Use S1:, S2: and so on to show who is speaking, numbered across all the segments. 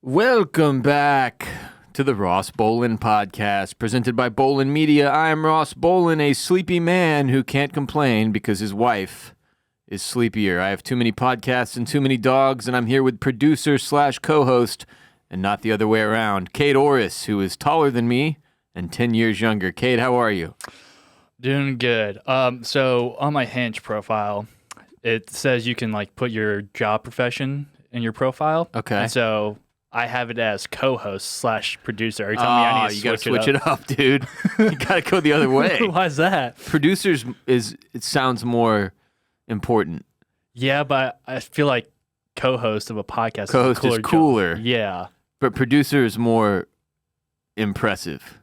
S1: Welcome back to the Ross Bolin podcast, presented by Bolin Media. I'm Ross Bolin, a sleepy man who can't complain because his wife is sleepier. I have too many podcasts and too many dogs, and I'm here with producer slash co-host, and not the other way around, Kade Orris, who is taller than me and 10 years younger. Kade, how are you?
S2: Doing good. So on my Hinge profile, it says you can like put your job profession in your profile.
S1: Okay.
S2: And so I have it as co-host slash producer. Are you telling me I need to
S1: you gotta
S2: switch
S1: it up, dude. You gotta go the other way.
S2: Why is that?
S1: Producers it sounds more important.
S2: Yeah, but I feel like co-host of a podcast
S1: Co-host is cooler.
S2: Yeah.
S1: But producer is more impressive.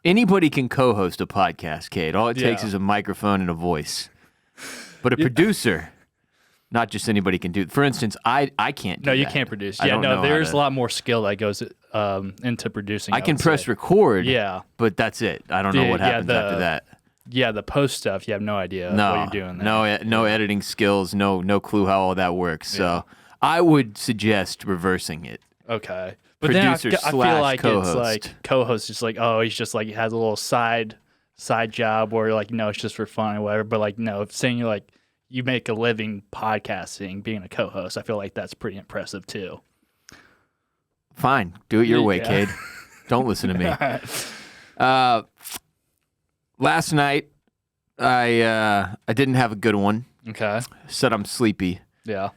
S1: Anybody can co-host a podcast, Kade. All it takes is a microphone and a voice. But a producer, not just anybody can do it. For instance, I can't do
S2: No, you
S1: that.
S2: can't produce.
S1: I
S2: Yeah,
S1: don't
S2: no,
S1: know
S2: there's
S1: how
S2: a lot more skill that goes into producing.
S1: I can
S2: would
S1: press
S2: say.
S1: record,
S2: Yeah.
S1: but that's it. I don't know what happens after that.
S2: Yeah, the post stuff, you have no idea what you're doing there.
S1: No editing skills, no clue how all that works. So I would suggest reversing it.
S2: Okay. But then I feel like
S1: co-host.
S2: it's like co-host is like, oh, he's just like has a little side job where like, no, it's just for fun or whatever. But like, no, if saying you're like you make a living podcasting, being a co-host, I feel like that's pretty impressive too.
S1: Fine. Do it your way, Kade. Don't listen to me. Last night, I didn't have a good one.
S2: Okay.
S1: Said I'm sleepy.
S2: Yeah.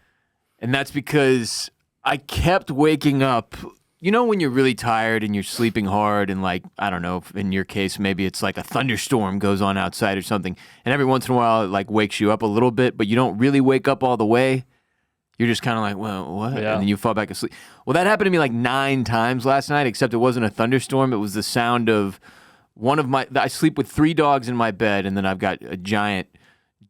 S1: And that's because I kept waking up. You know when you're really tired and you're sleeping hard and like, I don't know, in your case, maybe it's like a thunderstorm goes on outside or something. And every once in a while it like wakes you up a little bit, but you don't really wake up all the way. You're just kind of like, well, what?
S2: Yeah.
S1: And then you fall back asleep. Well, that happened to me like 9 times last night, except it wasn't a thunderstorm. It was the sound of I sleep with 3 dogs in my bed, and then I've got a giant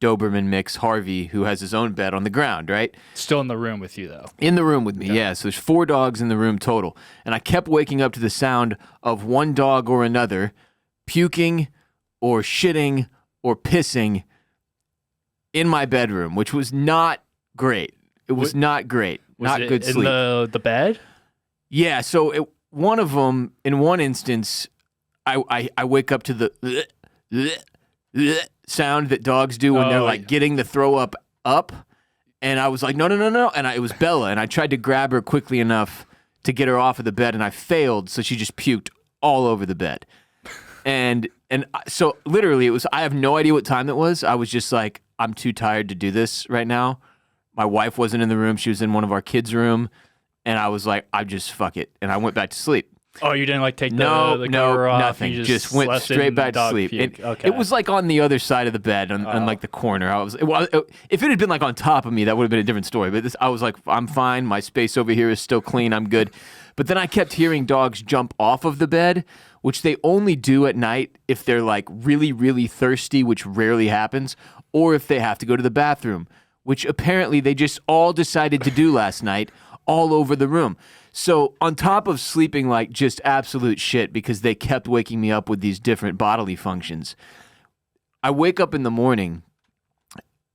S1: Doberman mix, Harvey, who has his own bed on the ground, right?
S2: Still in the room with you though.
S1: In the room with me, yeah. So there's 4 dogs in the room total. And I kept waking up to the sound of one dog or another puking or shitting or pissing in my bedroom, which was not great. It was not great. Not good sleep.
S2: In the bed?
S1: Yeah, so one of them, in one instance, I wake up to the sound that dogs do when they're like getting the throw up, and I was like, no, and it was Bella, and I tried to grab her quickly enough to get her off of the bed, and I failed, so she just puked all over the bed, and so literally it was. I have no idea what time it was. I was just like, I'm too tired to do this right now. My wife wasn't in the room; she was in one of our kids' room, and I was like, I just fuck it, and I went back to sleep.
S2: Oh, you didn't like take the cover off?
S1: Nothing.
S2: You
S1: just went straight back to sleep. It was like on the other side of the bed, on like the corner. If it had been like on top of me, that would have been a different story. But I was like, I'm fine. My space over here is still clean. I'm good. But then I kept hearing dogs jump off of the bed, which they only do at night if they're like really, really thirsty, which rarely happens, or if they have to go to the bathroom, which apparently they just all decided to do last night all over the room. So on top of sleeping like just absolute shit because they kept waking me up with these different bodily functions, I wake up in the morning,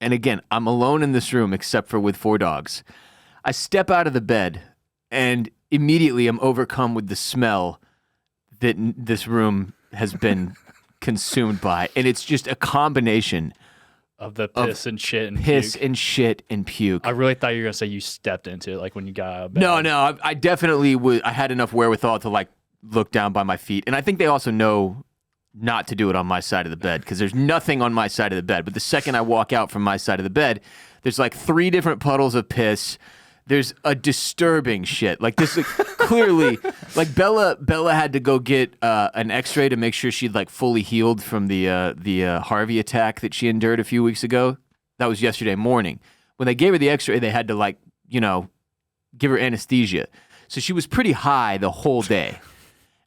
S1: and again, I'm alone in this room except for with 4 dogs. I step out of the bed, and immediately I'm overcome with the smell that this room has been consumed by. And it's just a combination
S2: of the piss and shit and
S1: piss
S2: puke.
S1: and shit and puke.
S2: I really thought you were gonna say you stepped into it, like when you got out of bed.
S1: No, I definitely would. I had enough wherewithal to like look down by my feet, and I think they also know not to do it on my side of the bed because there's nothing on my side of the bed. But the second I walk out from my side of the bed, there's like 3 different puddles of piss. There's a disturbing shit. Like this, clearly, like Bella had to go get an X-ray to make sure she'd like fully healed from the Harvey attack that she endured a few weeks ago. That was yesterday morning. When they gave her the X-ray, they had to like, give her anesthesia. So she was pretty high the whole day.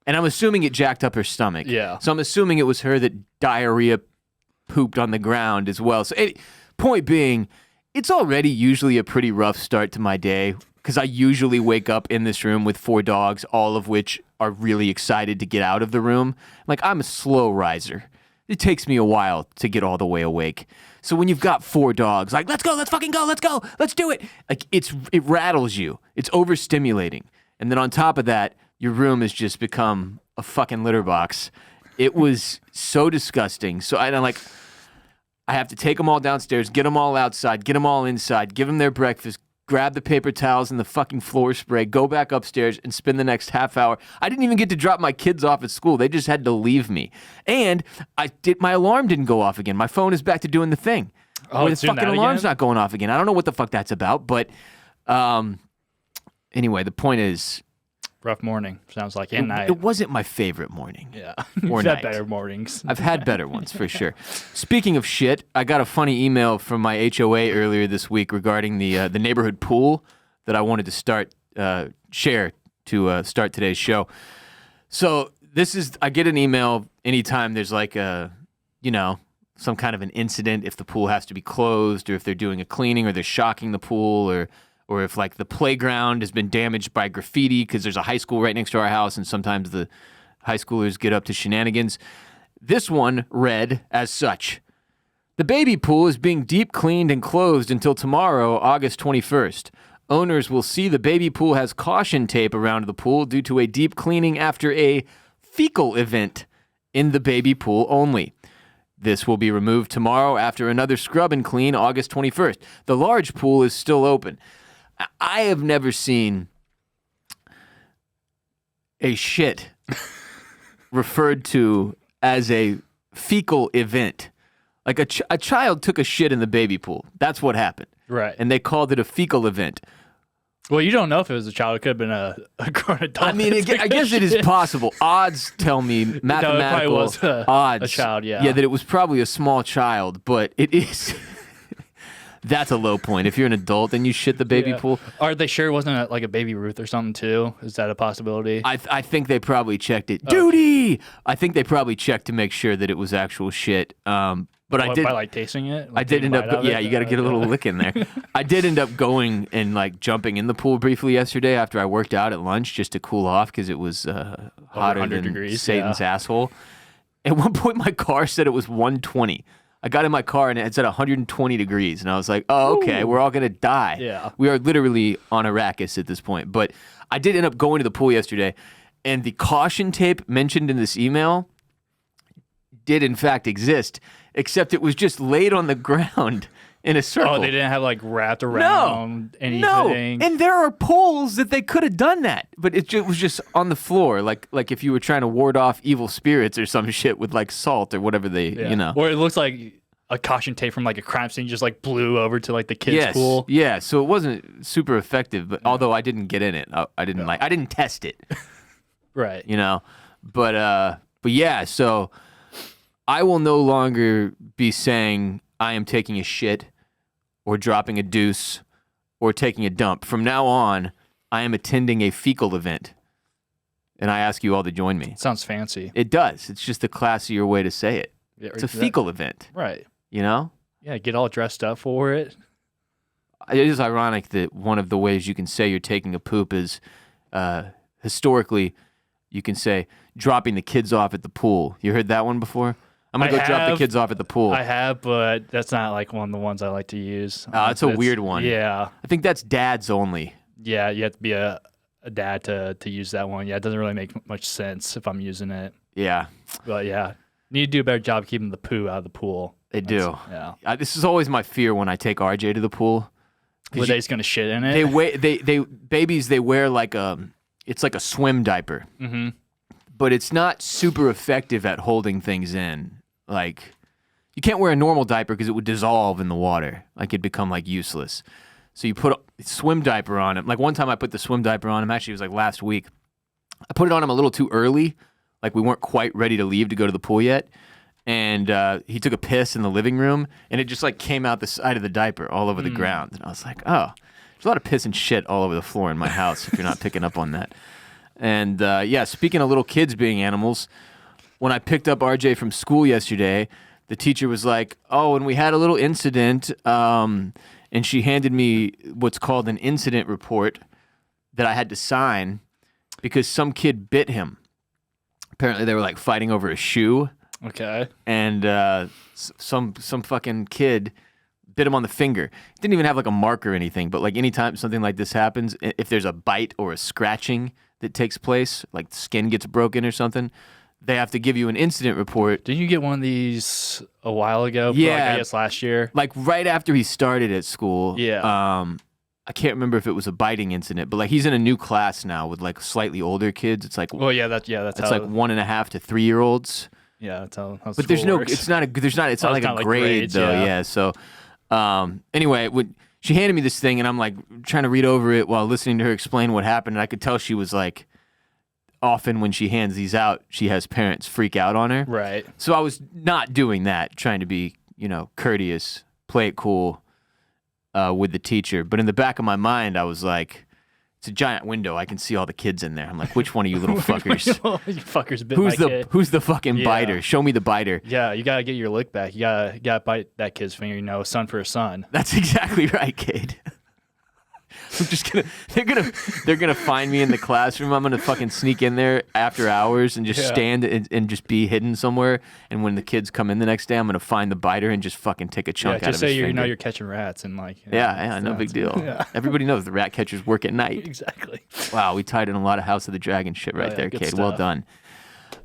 S1: And I'm assuming it jacked up her stomach.
S2: Yeah.
S1: So I'm assuming it was her that diarrhea pooped on the ground as well. So point being, it's already usually a pretty rough start to my day because I usually wake up in this room with 4 dogs, all of which are really excited to get out of the room. Like, I'm a slow riser. It takes me a while to get all the way awake. So when you've got 4 dogs, like, let's go, let's fucking go, let's do it. Like, it rattles you. It's overstimulating. And then on top of that, your room has just become a fucking litter box. It was so disgusting. So I have to take them all downstairs, get them all outside, get them all inside, give them their breakfast, grab the paper towels and the fucking floor spray, go back upstairs and spend the next half hour. I didn't even get to drop my kids off at school. They just had to leave me. And my alarm didn't go off again. My phone is back to doing the thing.
S2: Oh,
S1: the fucking alarm's not going off again. I don't know what the fuck that's about, but anyway, the point is,
S2: rough morning, sounds like, and night.
S1: It wasn't my favorite morning.
S2: Yeah.
S1: Or
S2: You've
S1: night.
S2: had better mornings.
S1: I've had better ones, for sure. Speaking of shit, I got a funny email from my HOA earlier this week regarding the neighborhood pool that I wanted to share to start today's show. So I get an email anytime there's like some kind of an incident, if the pool has to be closed or if they're doing a cleaning or they're shocking the pool or if like the playground has been damaged by graffiti because there's a high school right next to our house and sometimes the high schoolers get up to shenanigans. This one read as such: the baby pool is being deep cleaned and closed until tomorrow, August 21st. Owners will see the baby pool has caution tape around the pool due to a deep cleaning after a fecal event in the baby pool only. This will be removed tomorrow after another scrub and clean August 21st. The large pool is still open. I have never seen a shit referred to as a fecal event. Like a child took a shit in the baby pool. That's what happened.
S2: Right.
S1: And they called it a fecal event.
S2: Well, you don't know if it was a child. It could have been a grown adult.
S1: I mean, I guess it is possible. Odds tell me, mathematical
S2: was
S1: odds.
S2: a child, yeah.
S1: Yeah, that it was probably a small child, but it is... That's a low point. If you're an adult and you shit the baby pool.
S2: Are they sure it wasn't like a baby Ruth or something too? Is that a possibility?
S1: I think they probably checked it. Duty! I think they probably checked to make sure that it was actual shit. But I did
S2: by like tasting it.
S1: I did end up. Yeah, you got to get a little lick in there. I did end up going and like jumping in the pool briefly yesterday after I worked out at lunch just to cool off because it was hotter than
S2: degrees,
S1: Satan's asshole. At one point, my car said it was 120. I got in my car and it said 120 degrees, and I was like, "Oh, okay, we're all gonna die."
S2: Yeah,
S1: we are literally on Arrakis at this point. But I did end up going to the pool yesterday, and the caution tape mentioned in this email did in fact exist. Except it was just laid on the ground in a circle.
S2: Oh, they didn't have like wrapped around anything?
S1: No, and there are poles that they could have done that, but it was just on the floor, like if you were trying to ward off evil spirits or some shit with like salt or whatever they,
S2: Or it looks like a caution tape from like a crime scene just like blew over to like the kids' pool.
S1: Yeah, so it wasn't super effective, but although I didn't get in it, I didn't test it.
S2: Right.
S1: But yeah, so I will no longer be saying I am taking a shit or dropping a deuce or taking a dump. From now on, I am attending a fecal event. And I ask you all to join me.
S2: Sounds fancy.
S1: It does. It's just a classier way to say it.
S2: Yeah,
S1: it's a fecal event.
S2: Right.
S1: You know?
S2: Yeah, get all dressed up for it.
S1: It is ironic that one of the ways you can say you're taking a poop is historically you can say dropping the kids off at the pool. You heard that one before? I'm going to go drop the kids off at the pool.
S2: I have, but that's not like one of the ones I like to use.
S1: It's a weird one.
S2: Yeah.
S1: I think that's dads only.
S2: Yeah, you have to be a dad to use that one. Yeah, it doesn't really make much sense if I'm using it.
S1: Yeah.
S2: But yeah, need to do a better job keeping the poo out of the pool.
S1: They do.
S2: Yeah.
S1: This is always my fear when I take RJ to the pool.
S2: Were they just going to shit in it?
S1: Babies, they wear like it's like a swim diaper.
S2: Mm-hmm.
S1: But it's not super effective at holding things in. Like, you can't wear a normal diaper because it would dissolve in the water. Like, it'd become, like, useless. So you put a swim diaper on him. Like, one time I put the swim diaper on him. Actually, it was, like, last week. I put it on him a little too early. Like, we weren't quite ready to leave to go to the pool yet. And he took a piss in the living room, and it just, like, came out the side of the diaper all over the ground. And I was like, oh, there's a lot of piss and shit all over the floor in my house if you're not picking up on that. And, yeah, speaking of little kids being animals, when I picked up RJ from school yesterday, the teacher was like, oh, and we had a little incident, and she handed me what's called an incident report that I had to sign because some kid bit him. Apparently they were, like, fighting over a shoe.
S2: Okay.
S1: And some fucking kid bit him on the finger. Didn't even have like a mark or anything, but like anytime something like this happens, if there's a bite or a scratching that takes place, like the skin gets broken or something, they have to give you an incident report.
S2: Didn't you get one of these a while ago?
S1: Yeah.
S2: Like, I guess last year.
S1: Like right after he started at school.
S2: Yeah.
S1: I can't remember if it was a biting incident, but like he's in a new class now with like slightly older kids. It's like,
S2: well, that's
S1: it's
S2: how,
S1: like 1.5 to 3 year olds.
S2: Yeah, that's how.
S1: But there's no,
S2: works.
S1: it's not like a grade
S2: grades,
S1: though.
S2: yeah.
S1: Yeah. So, anyway, she handed me this thing and I'm like trying to read over it while listening to her explain what happened. And I could tell she was like, often when she hands these out, she has parents freak out on her.
S2: Right.
S1: So I was not doing that, trying to be, courteous, play it cool with the teacher. But in the back of my mind, I was like, it's a giant window. I can see all the kids in there. I'm like, which one of you little fuckers?
S2: You fuckers bit my kid.
S1: Who's the fucking biter? Show me the biter.
S2: Yeah, you gotta get your lick back. You gotta bite that kid's finger. Son for a son.
S1: That's exactly right, kid. I'm just gonna. They're gonna find me in the classroom. I'm gonna fucking sneak in there after hours and just stand and just be hidden somewhere. And when the kids come in the next day, I'm gonna find the biter and just fucking take a chunk out of his finger.
S2: Just say you're catching rats and like.
S1: Yeah, no big deal. Yeah. Everybody knows the rat catchers work at night.
S2: Exactly.
S1: Wow, we tied in a lot of House of the Dragon shit right there, Kade.
S2: Stuff.
S1: Well done.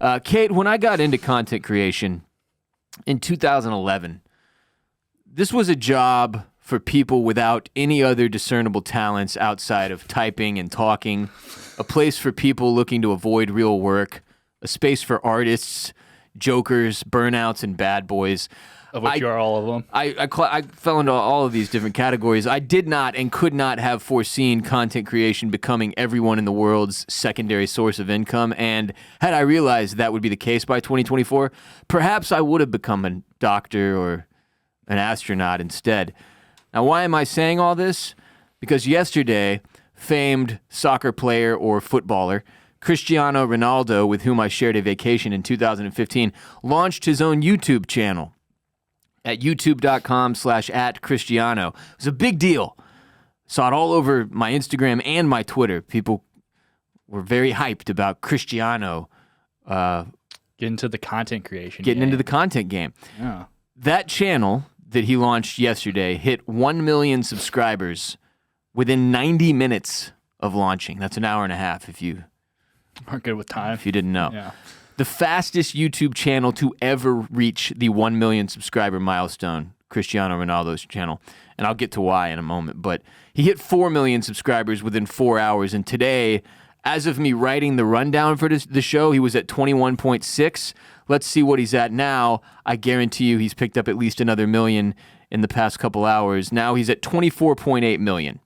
S1: Kade, when I got into content creation in 2011, this was a job for people without any other discernible talents outside of typing and talking, a place for people looking to avoid real work, a space for artists, jokers, burnouts, and bad boys.
S2: Of which you are all of them.
S1: I fell into all of these different categories. I did not and could not have foreseen content creation becoming everyone in the world's secondary source of income. And had I realized that would be the case by 2024, perhaps I would have become a doctor or an astronaut instead. Now, why am I saying all this? Because yesterday, famed soccer player or footballer Cristiano Ronaldo, with whom I shared a vacation in 2015, launched his own YouTube channel at youtube.com/@Cristiano. It was a big deal. Saw it all over my Instagram and my Twitter. People were very hyped about Cristiano
S2: getting into the content creation.
S1: Into the content game.
S2: Yeah.
S1: That channel that he launched yesterday hit 1 million subscribers within 90 minutes of launching. That's an hour and a half if you
S2: aren't good with time.
S1: If you didn't know.
S2: Yeah.
S1: The fastest YouTube channel to ever reach the 1 million subscriber milestone, Cristiano Ronaldo's channel. And I'll get to why in a moment. But he hit 4 million subscribers within 4 hours. And today, as of me writing the rundown for the show, he was at 21.6. Let's see what he's at now. I guarantee you he's picked up at least another million in the past couple hours. Now he's at 24.8 million.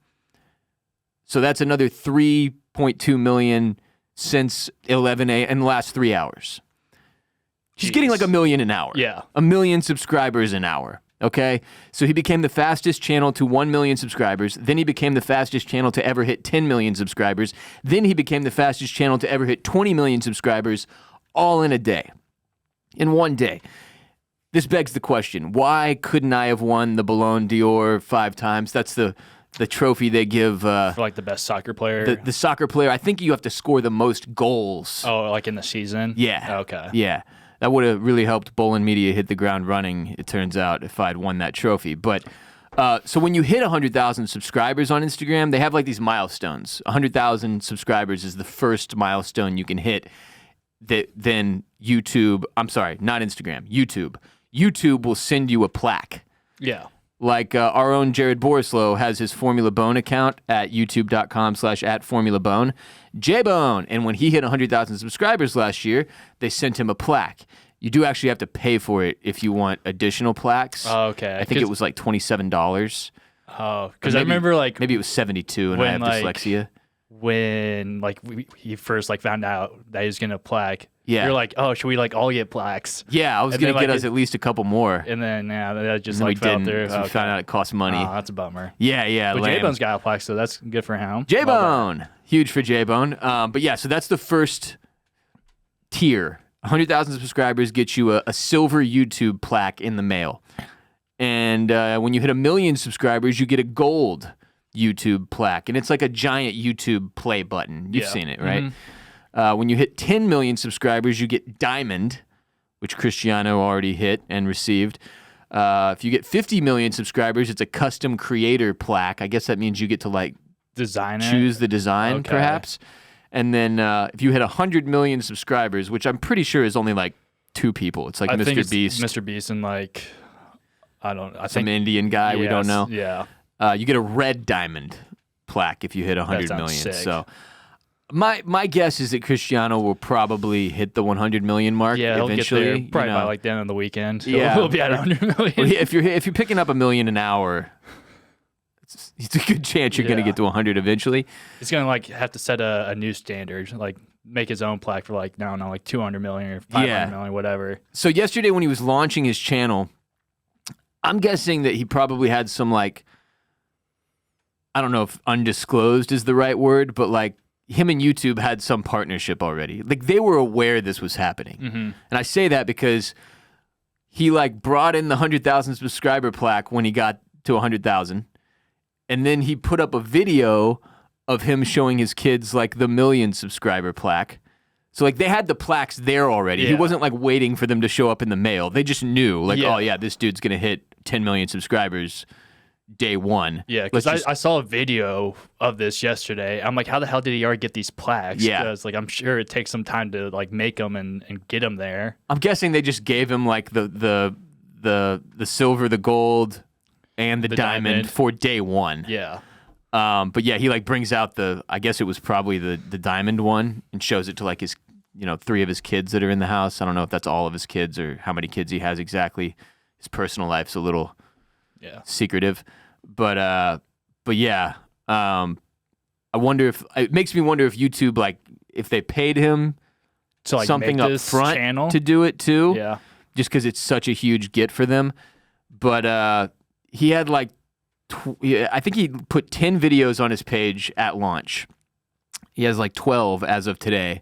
S1: So that's another 3.2 million since 11 a.m. in the last 3 hours. He's getting like 1 million an hour.
S2: Yeah.
S1: 1 million subscribers an hour. Okay? So he became the fastest channel to 1 million subscribers. Then he became the fastest channel to ever hit 10 million subscribers. Then he became the fastest channel to ever hit 20 million subscribers, all in a day. In one day. This begs the question, why couldn't I have won the Ballon d'Or 5 times? That's the trophy they give
S2: for like the best soccer player.
S1: The soccer player. I think you have to score the most goals.
S2: Oh, like in the season?
S1: Yeah.
S2: Okay.
S1: Yeah. That would have really helped Bolin Media hit the ground running, it turns out, if I'd won that trophy. But so when you hit 100,000 subscribers on Instagram, they have like these milestones. 100,000 subscribers is the first milestone you can hit. Then YouTube, I'm sorry, not Instagram, YouTube. YouTube will send you a plaque.
S2: Yeah.
S1: Like our own Jared Borislow has his Formula Bone account at youtube.com/@FormulaBone. J-Bone. And when he hit 100,000 subscribers last year, they sent him a plaque. You do actually have to pay for it if you want additional plaques.
S2: Oh, okay.
S1: I think it was like $27.
S2: Oh, because I remember like
S1: maybe it was 72 and I have dyslexia.
S2: When like he first like found out that he was gonna plaque,
S1: you're
S2: like, oh, should we like all get plaques?
S1: Yeah, I was gonna get us at least a couple more,
S2: and then that just like fell through.
S1: We found out it cost money.
S2: Oh, that's a bummer.
S1: Yeah.
S2: But J-Bone's got a plaque, so that's good for him.
S1: J-Bone, huge for J-Bone. But yeah, so that's the first tier. 100,000 subscribers gets you a silver YouTube plaque in the mail, and when you hit 1 million subscribers, you get a gold YouTube plaque, and it's like a giant YouTube play button. You've seen it, right? Mm-hmm. When you hit 10 million subscribers, you get diamond, which Cristiano already hit and received. If you get 50 million subscribers, it's a custom creator plaque. I guess that means you get to like choose the design, perhaps. And then if you hit 100 million subscribers, which I'm pretty sure is only like 2 people. It's like Mr. Beast.
S2: Mr. Beast and like,
S1: some Indian guy we don't know.
S2: Yeah.
S1: You get a red diamond plaque if you hit 100 million.
S2: Sick.
S1: So my guess is that Cristiano will probably hit the 100 million mark eventually.
S2: He'll get there probably by like the end of the weekend.
S1: Yeah.
S2: He'll be at 100 million.
S1: Well, if you're picking up $1 million an hour, it's a good chance you're going to get to 100 eventually.
S2: He's going to like have to set a new standard, like make his own plaque for like, I don't know, like 200 million or 500 million, whatever.
S1: So yesterday when he was launching his channel, I'm guessing that he probably had some like, I don't know if undisclosed is the right word, but like him and YouTube had some partnership already. Like they were aware this was happening.
S2: Mm-hmm.
S1: And I say that because he like brought in the 100,000 subscriber plaque when he got to 100,000. And then he put up a video of him showing his kids like the 1 million subscriber plaque. So like they had the plaques there already. Yeah. He wasn't like waiting for them to show up in the mail. They just knew like, oh yeah, this dude's going to hit 10 million subscribers day one.
S2: Yeah, because I saw a video of this yesterday. I'm like, how the hell did he already get these plaques?
S1: Yeah.
S2: Because like I'm sure it takes some time to like make them and get them there.
S1: I'm guessing they just gave him like the silver, the gold, and the diamond for day one.
S2: Yeah.
S1: But yeah, he like brings out I guess it was probably the diamond one and shows it to like his, 3 of his kids that are in the house. I don't know if that's all of his kids or how many kids he has exactly. His personal life's a little secretive, but yeah. I wonder if it makes me wonder if YouTube, like if they paid him
S2: to like
S1: something up front to do it too.
S2: Yeah.
S1: Just because it's such a huge get for them. But he had like, I think he put 10 videos on his page at launch. He has like 12 as of today.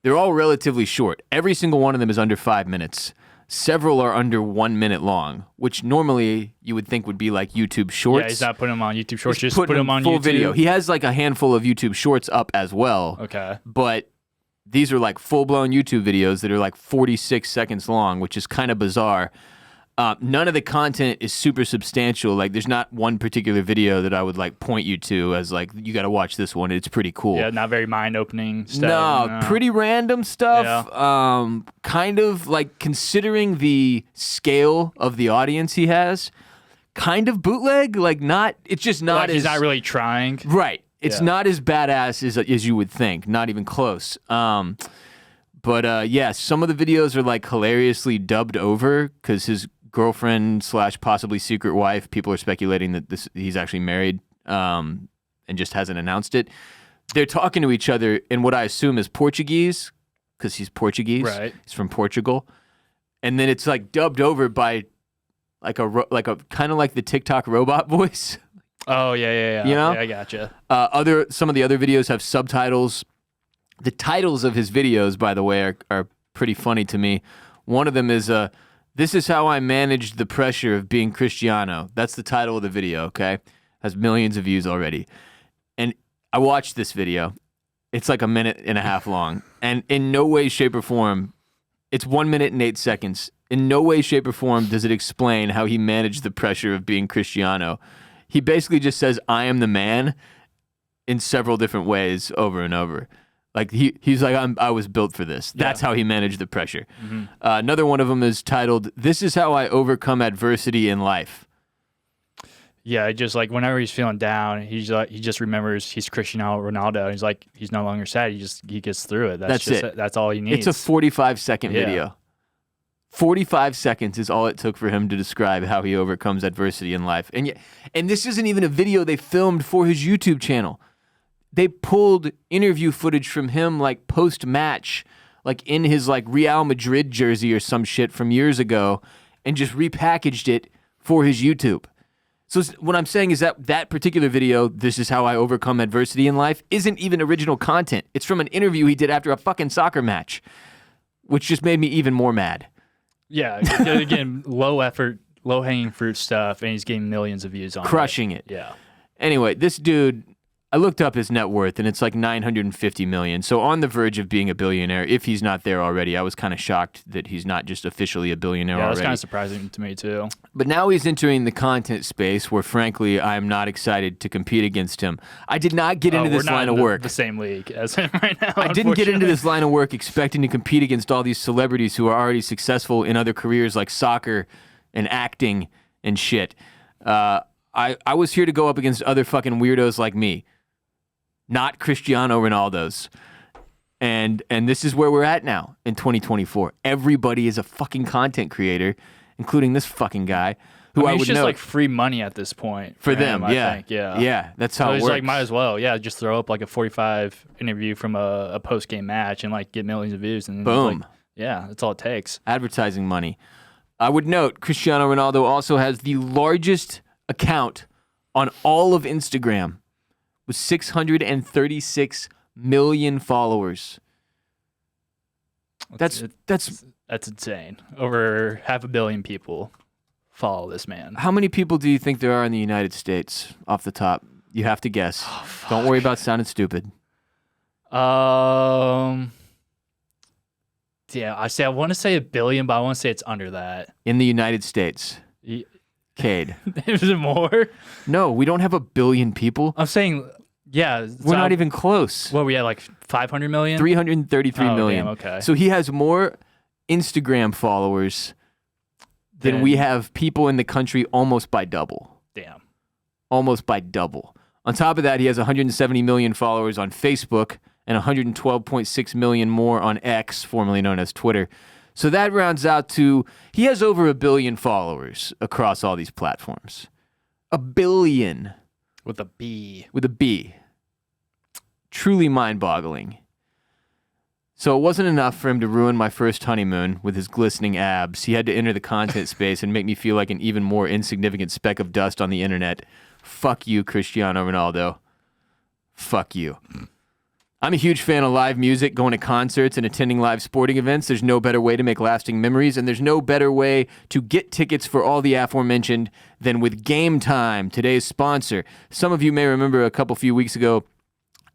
S1: They're all relatively short. Every single one of them is under 5 minutes. Several are under 1 minute long, which normally you would think would be like YouTube Shorts.
S2: Yeah, he's not putting them on YouTube Shorts.
S1: Just
S2: put them on
S1: full
S2: YouTube.
S1: video. He has like a handful of YouTube Shorts up as well.
S2: Okay.
S1: But these are like full-blown YouTube videos that are like 46 seconds long, which is kind of bizarre. None of the content is super substantial. Like, there's not one particular video that I would like point you to as like, you got to watch this one. It's pretty cool.
S2: Yeah, not very mind-opening stuff.
S1: No, pretty random stuff. Yeah. Kind of like considering the scale of the audience he has, kind of bootleg. Like, not. It's just not.
S2: Like he's not really trying.
S1: Right. It's not as badass as you would think. Not even close. But yeah, some of the videos are like hilariously dubbed over because his girlfriend / possibly secret wife, people are speculating that he's actually married and just hasn't announced it. They're talking to each other in what I assume is Portuguese because he's Portuguese.
S2: Right.
S1: He's from Portugal. And then it's like dubbed over by like a kind of like the TikTok robot voice.
S2: Oh, yeah.
S1: You know?
S2: Yeah, I gotcha.
S1: Some of the other videos have subtitles. The titles of his videos, by the way, are pretty funny to me. One of them is "This is how I managed the pressure of being Cristiano." That's the title of the video, okay? Has millions of views already. And I watched this video. It's like 1.5 minutes long. And in no way, shape, or form, it's 1 minute and 8 seconds. In no way, shape, or form does it explain how he managed the pressure of being Cristiano. He basically just says, "I am the man," in several different ways over and over. Like he's like, I was built for this. That's how he managed the pressure. Mm-hmm. Another one of them is titled, "This is how I overcome adversity in life."
S2: Yeah, just like whenever he's feeling down, he just remembers he's Cristiano Ronaldo. He's like, he's no longer sad. He gets through it. That's it. That's all he needs.
S1: It's a 45-second video. 45 seconds is all it took for him to describe how he overcomes adversity in life. And this isn't even a video they filmed for his YouTube channel. They pulled interview footage from him like post-match, like in his like Real Madrid jersey or some shit from years ago, and just repackaged it for his YouTube. So what I'm saying is that particular video, "This is how I overcome adversity in life," isn't even original content. It's from an interview he did after a fucking soccer match, which just made me even more mad.
S2: Yeah, again, low effort, low hanging fruit stuff, and he's getting millions of views on
S1: Crushing it.
S2: Yeah.
S1: Anyway, this dude, I looked up his net worth, and it's like $950 million. So on the verge of being a billionaire, if he's not there already. I was kind of shocked that he's not just officially a billionaire already.
S2: Yeah, that's kind of surprising to me, too.
S1: But now he's entering the content space where, frankly, I'm not excited to compete against him. I did not get into this line of work.
S2: The same league as him right now.
S1: I didn't get into this line of work expecting to compete against all these celebrities who are already successful in other careers like soccer and acting and shit. I was here to go up against other fucking weirdos like me. Not Cristiano Ronaldo's. And this is where we're at now in 2024. Everybody is a fucking content creator, including this fucking guy, who I would
S2: it's just
S1: know.
S2: like free money at this point
S1: for them,
S2: him,
S1: yeah.
S2: I think. Yeah.
S1: Yeah, that's how it works.
S2: Like, might as well, just throw up like a 45 interview from a post-game match and like get millions of views. And
S1: boom.
S2: Like, yeah, that's all it takes.
S1: Advertising money. I would note Cristiano Ronaldo also has the largest account on all of Instagram with 636 million followers. That's
S2: insane. Over 500 million people follow this man.
S1: How many people do you think there are in the United States off the top? You have to guess.
S2: Oh,
S1: don't worry about sounding stupid.
S2: Yeah, I want to say 1 billion, but I want to say it's under that.
S1: In the United States. Kade.
S2: Is it more?
S1: No, we don't have 1 billion people.
S2: I'm saying, yeah.
S1: We're not even close.
S2: What, we had like 500 million?
S1: 333 million.
S2: Damn, okay.
S1: So he has more Instagram followers than we have people in the country almost by double.
S2: Damn.
S1: Almost by double. On top of that, he has 170 million followers on Facebook and 112.6 million more on X, formerly known as Twitter. So that rounds out to, he has over 1 billion followers across all these platforms. 1 billion.
S2: With a B.
S1: With a B. Truly mind-boggling. So it wasn't enough for him to ruin my first honeymoon with his glistening abs. He had to enter the content space and make me feel like an even more insignificant speck of dust on the internet. Fuck you, Cristiano Ronaldo. Fuck you. I'm a huge fan of live music, going to concerts, and attending live sporting events. There's no better way to make lasting memories, and there's no better way to get tickets for all the aforementioned than with Game Time, today's sponsor. Some of you may remember a few weeks ago,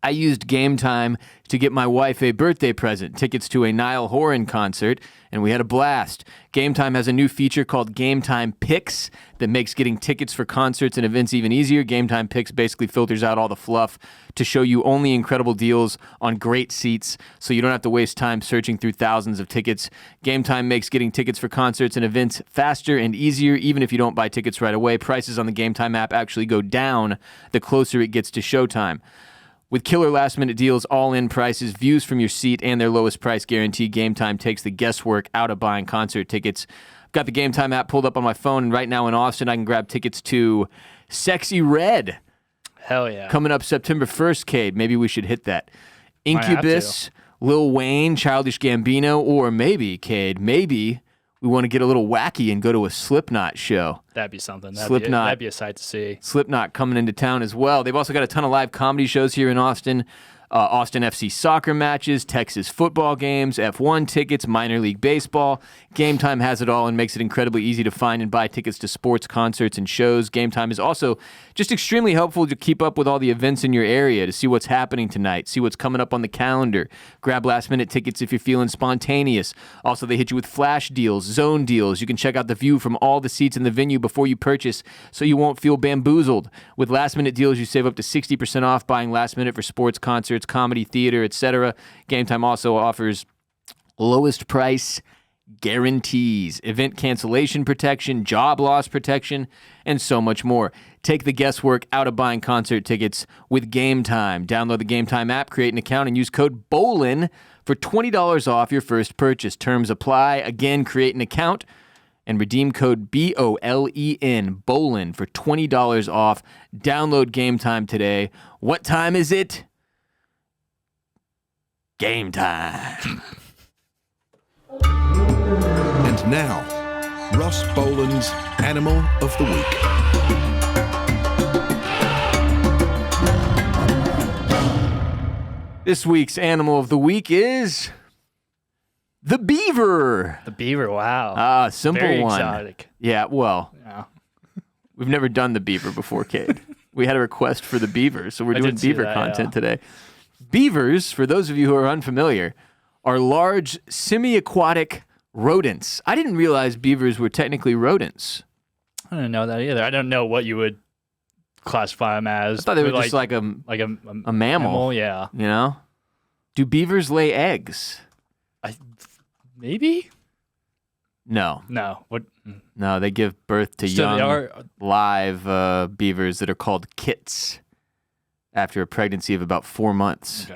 S1: I used Game Time to get my wife a birthday present, tickets to a Niall Horan concert, and we had a blast. Game Time has a new feature called Game Time Picks that makes getting tickets for concerts and events even easier. Game Time Picks basically filters out all the fluff to show you only incredible deals on great seats, so you don't have to waste time searching through thousands of tickets. Game Time makes getting tickets for concerts and events faster and easier, even if you don't buy tickets right away. Prices on the Game Time app actually go down the closer it gets to showtime. With killer last-minute deals, all-in prices, views from your seat, and their lowest price guarantee, Game Time takes the guesswork out of buying concert tickets. I've got the Game Time app pulled up on my phone, and right now in Austin, I can grab tickets to Sexy Red.
S2: Hell yeah.
S1: Coming up September 1st, Kade. Maybe we should hit that. Incubus, Lil Wayne, Childish Gambino, or maybe, Kade, maybe we want to get a little wacky and go to a Slipknot show.
S2: That'd be something.
S1: That'd
S2: be a sight to see.
S1: Slipknot coming into town as well. They've also got a ton of live comedy shows here in Austin. Austin FC soccer matches, Texas football games, F1 tickets, minor league baseball. Game Time has it all and makes it incredibly easy to find and buy tickets to sports, concerts, and shows. Game Time is also just extremely helpful to keep up with all the events in your area, to see what's happening tonight, see what's coming up on the calendar, grab last-minute tickets if you're feeling spontaneous. Also, they hit you with flash deals, zone deals. You can check out the view from all the seats in the venue before you purchase so you won't feel bamboozled. With last-minute deals, you save up to 60% off buying last-minute for sports, concerts, comedy, theater, etc. Game Time also offers lowest price guarantees, event cancellation protection, job loss protection, and so much more. Take the guesswork out of buying concert tickets with Game Time. Download the Game Time app, create an account, and use code BOLIN for $20 off your first purchase. Terms apply. Again, create an account and redeem code BOLEN, BOLIN, for $20 off. Download Game Time today. What time is it? Game Time.
S3: And now, Ross Boland's Animal of the Week.
S1: This week's Animal of the Week is the beaver.
S2: The beaver, wow.
S1: Simple
S2: Very
S1: one.
S2: exotic.
S1: Yeah, well,
S2: Yeah.
S1: we've never done the beaver before, Kade. We had a request for the beavers, so we're doing beaver content
S2: yeah.
S1: today. Beavers, for those of you who are unfamiliar, are large semi-aquatic rodents. I didn't realize beavers were technically rodents.
S2: I didn't know that either. I don't know what you would classify them as.
S1: I thought they were just like a mammal.
S2: Yeah.
S1: You know? Do beavers lay eggs?
S2: Maybe?
S1: No.
S2: What?
S1: No, they give birth to young, live beavers that are called kits after a pregnancy of about 4 months,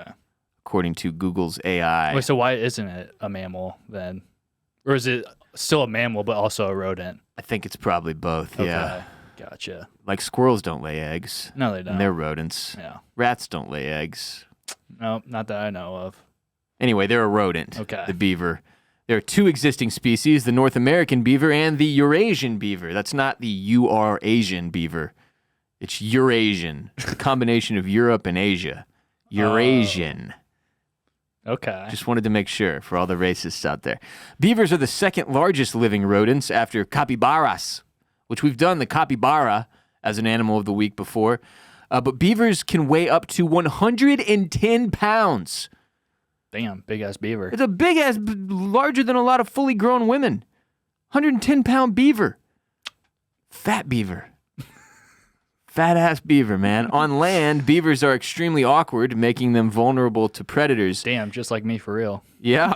S1: according to Google's AI.
S2: Wait, so why isn't it a mammal then? Or is it still a mammal but also a rodent?
S1: I think it's probably both, yeah.
S2: Gotcha.
S1: Like squirrels don't lay eggs.
S2: No, they don't.
S1: And they're rodents.
S2: Yeah.
S1: Rats don't lay eggs.
S2: No, not that I know of.
S1: Anyway, they're a rodent,
S2: the
S1: beaver. There are 2 existing species, the North American beaver and the Eurasian beaver. That's not the Eurasian beaver. It's Eurasian. It's a combination of Europe and Asia. Eurasian.
S2: Okay.
S1: Just wanted to make sure for all the racists out there. Beavers are the second largest living rodents after capybaras, which we've done the capybara as an animal of the week before. But beavers can weigh up to 110 pounds.
S2: Damn, big-ass beaver.
S1: It's a big-ass, larger than a lot of fully grown women. 110-pound beaver. Fat beaver. Fat-ass beaver, man. On land, beavers are extremely awkward, making them vulnerable to predators.
S2: Damn, just like me for real.
S1: Yeah.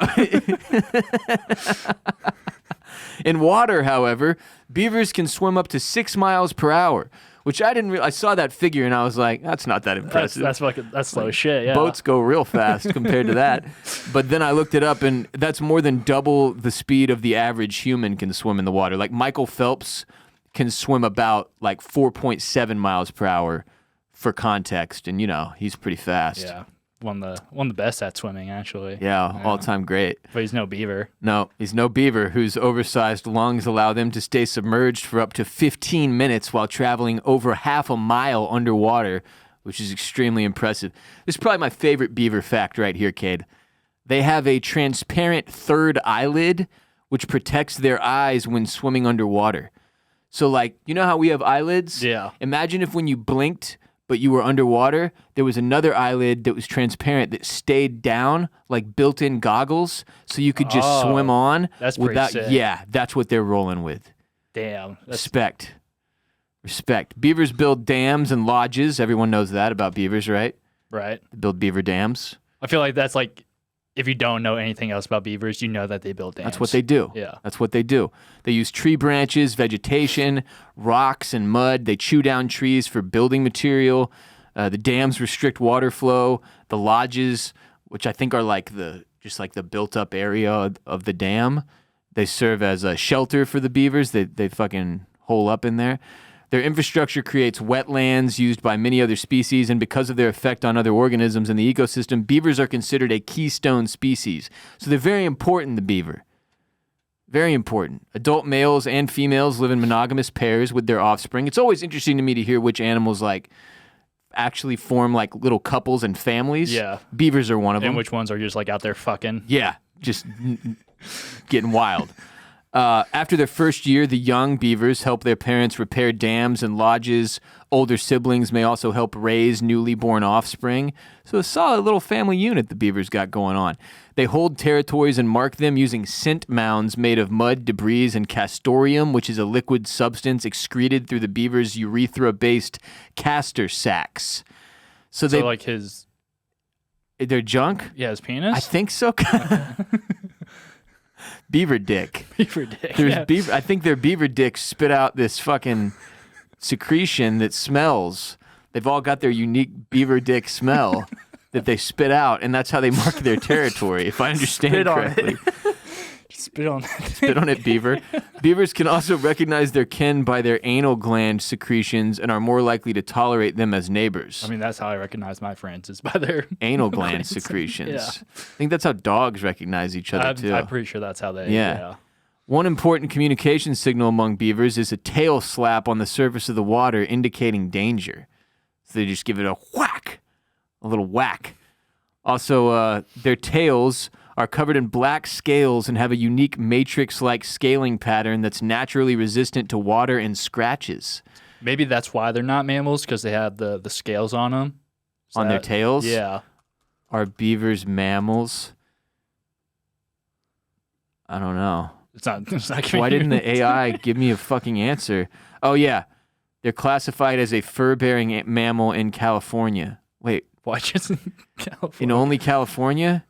S1: In water, however, beavers can swim up to 6 miles per hour, which I didn't. I saw that figure and I was like, "That's not that impressive."
S2: That's slow shit. Yeah.
S1: Boats go real fast compared to that. But then I looked it up, and that's more than double the speed of the average human can swim in the water. Like Michael Phelps can swim about like 4.7 miles per hour, for context, and he's pretty fast.
S2: Yeah. One of the best at swimming, actually.
S1: Yeah, all-time great.
S2: But he's no beaver.
S1: No, he's no beaver, whose oversized lungs allow them to stay submerged for up to 15 minutes while traveling over half a mile underwater, which is extremely impressive. This is probably my favorite beaver fact right here, Kade. They have a transparent third eyelid, which protects their eyes when swimming underwater. So, like, you know how we have eyelids?
S2: Yeah.
S1: Imagine if when you blinked, but you were underwater, there was another eyelid that was transparent that stayed down, like built-in goggles, so you could just swim on.
S2: That's pretty sick.
S1: Yeah, that's what they're rolling with.
S2: Damn.
S1: Respect. Beavers build dams and lodges. Everyone knows that about beavers, right?
S2: Right.
S1: They build beaver dams.
S2: I feel like that's like, if you don't know anything else about beavers, you know that they build dams.
S1: That's what they do.
S2: Yeah.
S1: That's what they do. They use tree branches, vegetation, rocks, and mud. They chew down trees for building material. The dams restrict water flow. The lodges, which I think are like the built-up area of the dam, they serve as a shelter for the beavers. They fucking hole up in there. Their infrastructure creates wetlands used by many other species, and because of their effect on other organisms in the ecosystem, beavers are considered a keystone species. So they're very important, the beaver. Very important. Adult males and females live in monogamous pairs with their offspring. It's always interesting to me to hear which animals actually form like little couples and families.
S2: Yeah.
S1: Beavers are one of them.
S2: And which ones are just like out there fucking.
S1: Yeah, just getting wild. After their first year, the young beavers help their parents repair dams and lodges. Older siblings may also help raise newly born offspring. So a solid little family unit the beavers got going on. They hold territories and mark them using scent mounds made of mud, debris, and castoreum, which is a liquid substance excreted through the beaver's urethra-based castor sacs. So they
S2: like his...
S1: Their junk?
S2: Yeah, his penis?
S1: I think so. Beaver dick.
S2: Beaver dick.
S1: There's I think their beaver dicks spit out this fucking secretion that smells. They've all got their unique beaver dick smell that they spit out, and that's how they mark their territory, if I understand correctly.
S2: Spit on it.
S1: Spit on it, beaver. Beavers can also recognize their kin by their anal gland secretions and are more likely to tolerate them as neighbors.
S2: I mean, that's how I recognize my friends, is by their
S1: anal gland secretions.
S2: Yeah.
S1: I think that's how dogs recognize each other, too.
S2: I'm pretty sure that's how they...
S1: Yeah. One important communication signal among beavers is a tail slap on the surface of the water indicating danger. So they just give it a whack, a little whack. Also, their tails are covered in black scales and have a unique matrix-like scaling pattern that's naturally resistant to water and scratches.
S2: Maybe that's why they're not mammals, because they have the scales on them.
S1: On their tails?
S2: Yeah.
S1: Are beavers mammals? I don't know.
S2: It's not
S1: Why didn't the AI give me a fucking answer? Oh, yeah. They're classified as a fur-bearing mammal in California. Wait.
S2: Why just in California?
S1: In only California?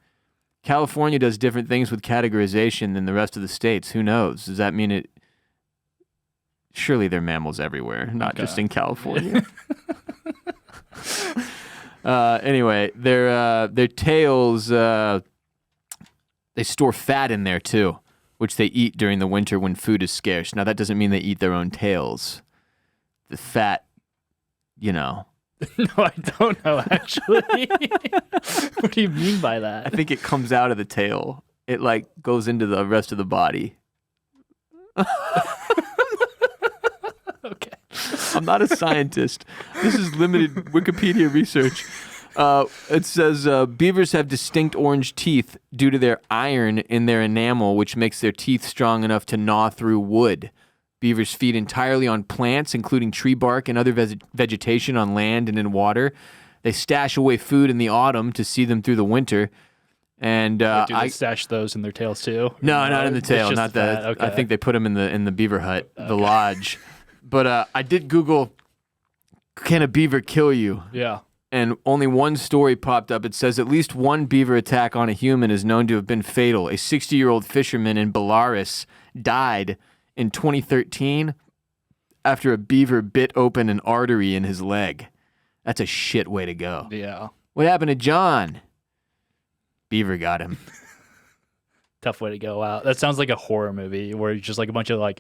S1: California does different things with categorization than the rest of the states. Who knows? Does that mean it... Surely they're mammals everywhere, not just in California. Anyway, their tails, they store fat in there too, which they eat during the winter when food is scarce. Now, that doesn't mean they eat their own tails. The fat,
S2: No, I don't know, actually. What do you mean by that?
S1: I think it comes out of the tail. It, goes into the rest of the body.
S2: Okay.
S1: I'm not a scientist. This is limited Wikipedia research. It says beavers have distinct orange teeth due to their iron in their enamel, which makes their teeth strong enough to gnaw through wood. Beavers feed entirely on plants, including tree bark and other vegetation on land and in water. They stash away food in the autumn to see them through the winter. And
S2: do they stash those in their tails too?
S1: No, not in the tail. Not
S2: that. Okay.
S1: I think they put them in the beaver hut, the lodge. But I did Google, can a beaver kill you?
S2: Yeah.
S1: And only one story popped up. It says at least one beaver attack on a human is known to have been fatal. A 60-year-old fisherman in Belarus died in 2013 after a beaver bit open an artery in his leg. That's a shit way to go.
S2: Yeah.
S1: What happened to John? Beaver got him.
S2: Tough way to go out. That sounds like a horror movie where it's just a bunch of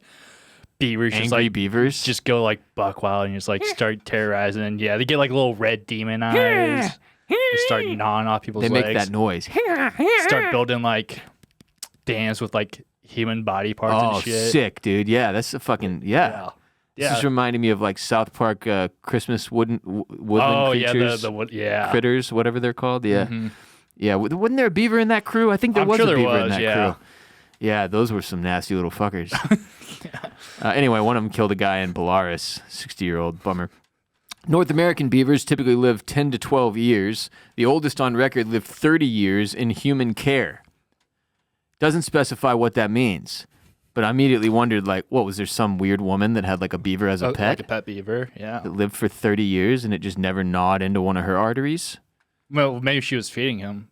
S2: beavers,
S1: Angry beavers
S2: just go buck wild and just start terrorizing. Yeah, they get little red demon eyes. They start gnawing off people's legs.
S1: They make that noise.
S2: Start building dams with human body parts and shit.
S1: Oh, sick, dude. Yeah, that's a fucking
S2: Yeah.
S1: This is reminding me of South Park Christmas woodland creatures.
S2: Yeah,
S1: critters, whatever they're called. Yeah.
S2: Mm-hmm.
S1: Yeah, wasn't there a beaver in that crew? I think there was a beaver in that
S2: yeah.
S1: crew. Yeah, those were some nasty little fuckers. Anyway, one of them killed a guy in Belarus, 60-year-old, bummer. North American beavers typically live 10 to 12 years. The oldest on record lived 30 years in human care. Doesn't specify what that means, but I immediately wondered, was there some weird woman that had a beaver as a pet?
S2: Like a pet beaver, yeah.
S1: That lived for 30 years and it just never gnawed into one of her arteries?
S2: Well, maybe she was feeding him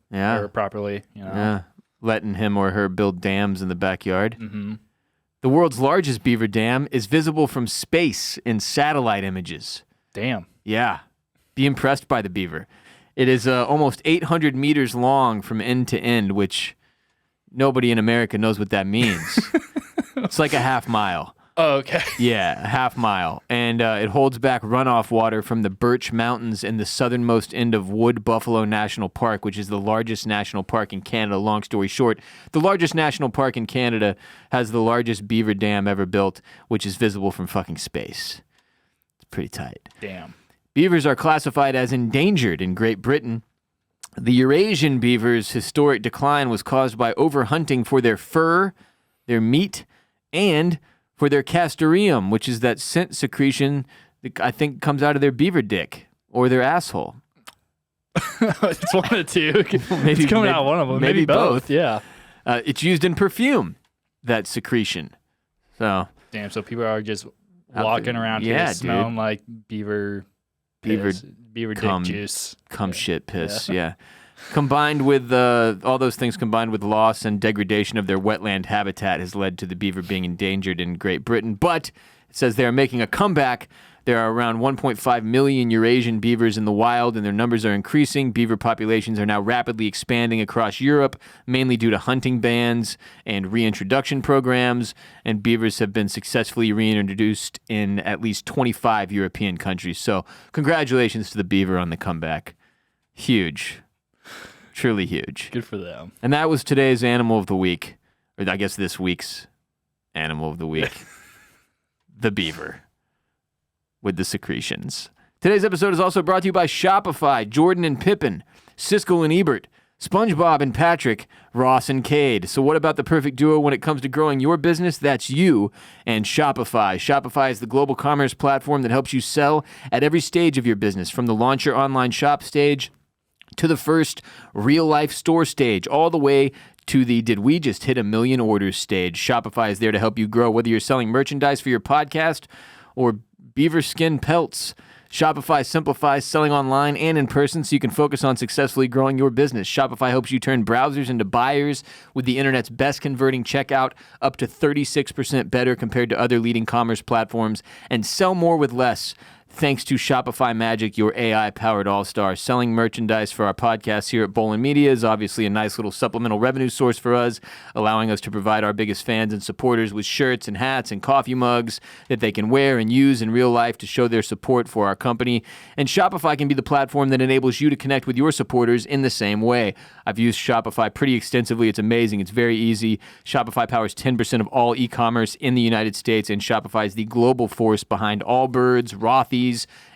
S2: properly.
S1: Yeah, letting him or her build dams in the backyard.
S2: Mm-hmm.
S1: The world's largest beaver dam is visible from space in satellite images.
S2: Damn.
S1: Yeah. Be impressed by the beaver. It is almost 800 meters long from end to end, which nobody in America knows what that means. It's like a half mile.
S2: Oh, okay.
S1: Yeah, a half mile. And it holds back runoff water from the Birch Mountains in the southernmost end of Wood Buffalo National Park, which is the largest national park in Canada. Long story short, the largest national park in Canada has the largest beaver dam ever built, which is visible from fucking space. It's pretty tight.
S2: Damn.
S1: Beavers are classified as endangered in Great Britain. The Eurasian beaver's historic decline was caused by overhunting for their fur, their meat, and for their castoreum, which is that scent secretion that I think comes out of their beaver dick or their asshole.
S2: It's one of the two. It's coming out one of them. Maybe both. Yeah.
S1: It's used in perfume, that secretion. So
S2: damn. So people are just walking around here smelling like beaver dick juice.
S1: Shit piss. Yeah. Combined with all those things combined with loss and degradation of their wetland habitat has led to the beaver being endangered in Great Britain. But it says they are making a comeback. There are around 1.5 million Eurasian beavers in the wild, and their numbers are increasing. Beaver populations are now rapidly expanding across Europe, mainly due to hunting bans and reintroduction programs, and beavers have been successfully reintroduced in at least 25 European countries. So congratulations to the beaver on the comeback. Huge. Truly huge.
S2: Good for them.
S1: And that was today's Animal of the Week, or I guess this week's Animal of the Week. The beaver. With the secretions. Today's episode is also brought to you by Shopify, Jordan and Pippin, Siskel and Ebert, SpongeBob and Patrick, Ross and Kade. So what about the perfect duo when it comes to growing your business? That's you and Shopify. Shopify is the global commerce platform that helps you sell at every stage of your business, from the launch your online shop stage to the first real-life store stage, all the way to the did we just hit 1 million orders stage. Shopify is there to help you grow, whether you're selling merchandise for your podcast or beaver skin pelts. Shopify simplifies selling online and in person so you can focus on successfully growing your business. Shopify helps you turn browsers into buyers with the internet's best converting checkout, up to 36% better compared to other leading commerce platforms, and sell more with less. Thanks to Shopify Magic, your AI-powered all-star. Selling merchandise for our podcast here at Bolin Media is obviously a nice little supplemental revenue source for us, allowing us to provide our biggest fans and supporters with shirts and hats and coffee mugs that they can wear and use in real life to show their support for our company. And Shopify can be the platform that enables you to connect with your supporters in the same way. I've used Shopify pretty extensively. It's amazing. It's very easy. Shopify powers 10% of all e-commerce in the United States, and Shopify is the global force behind Allbirds, Rothy's,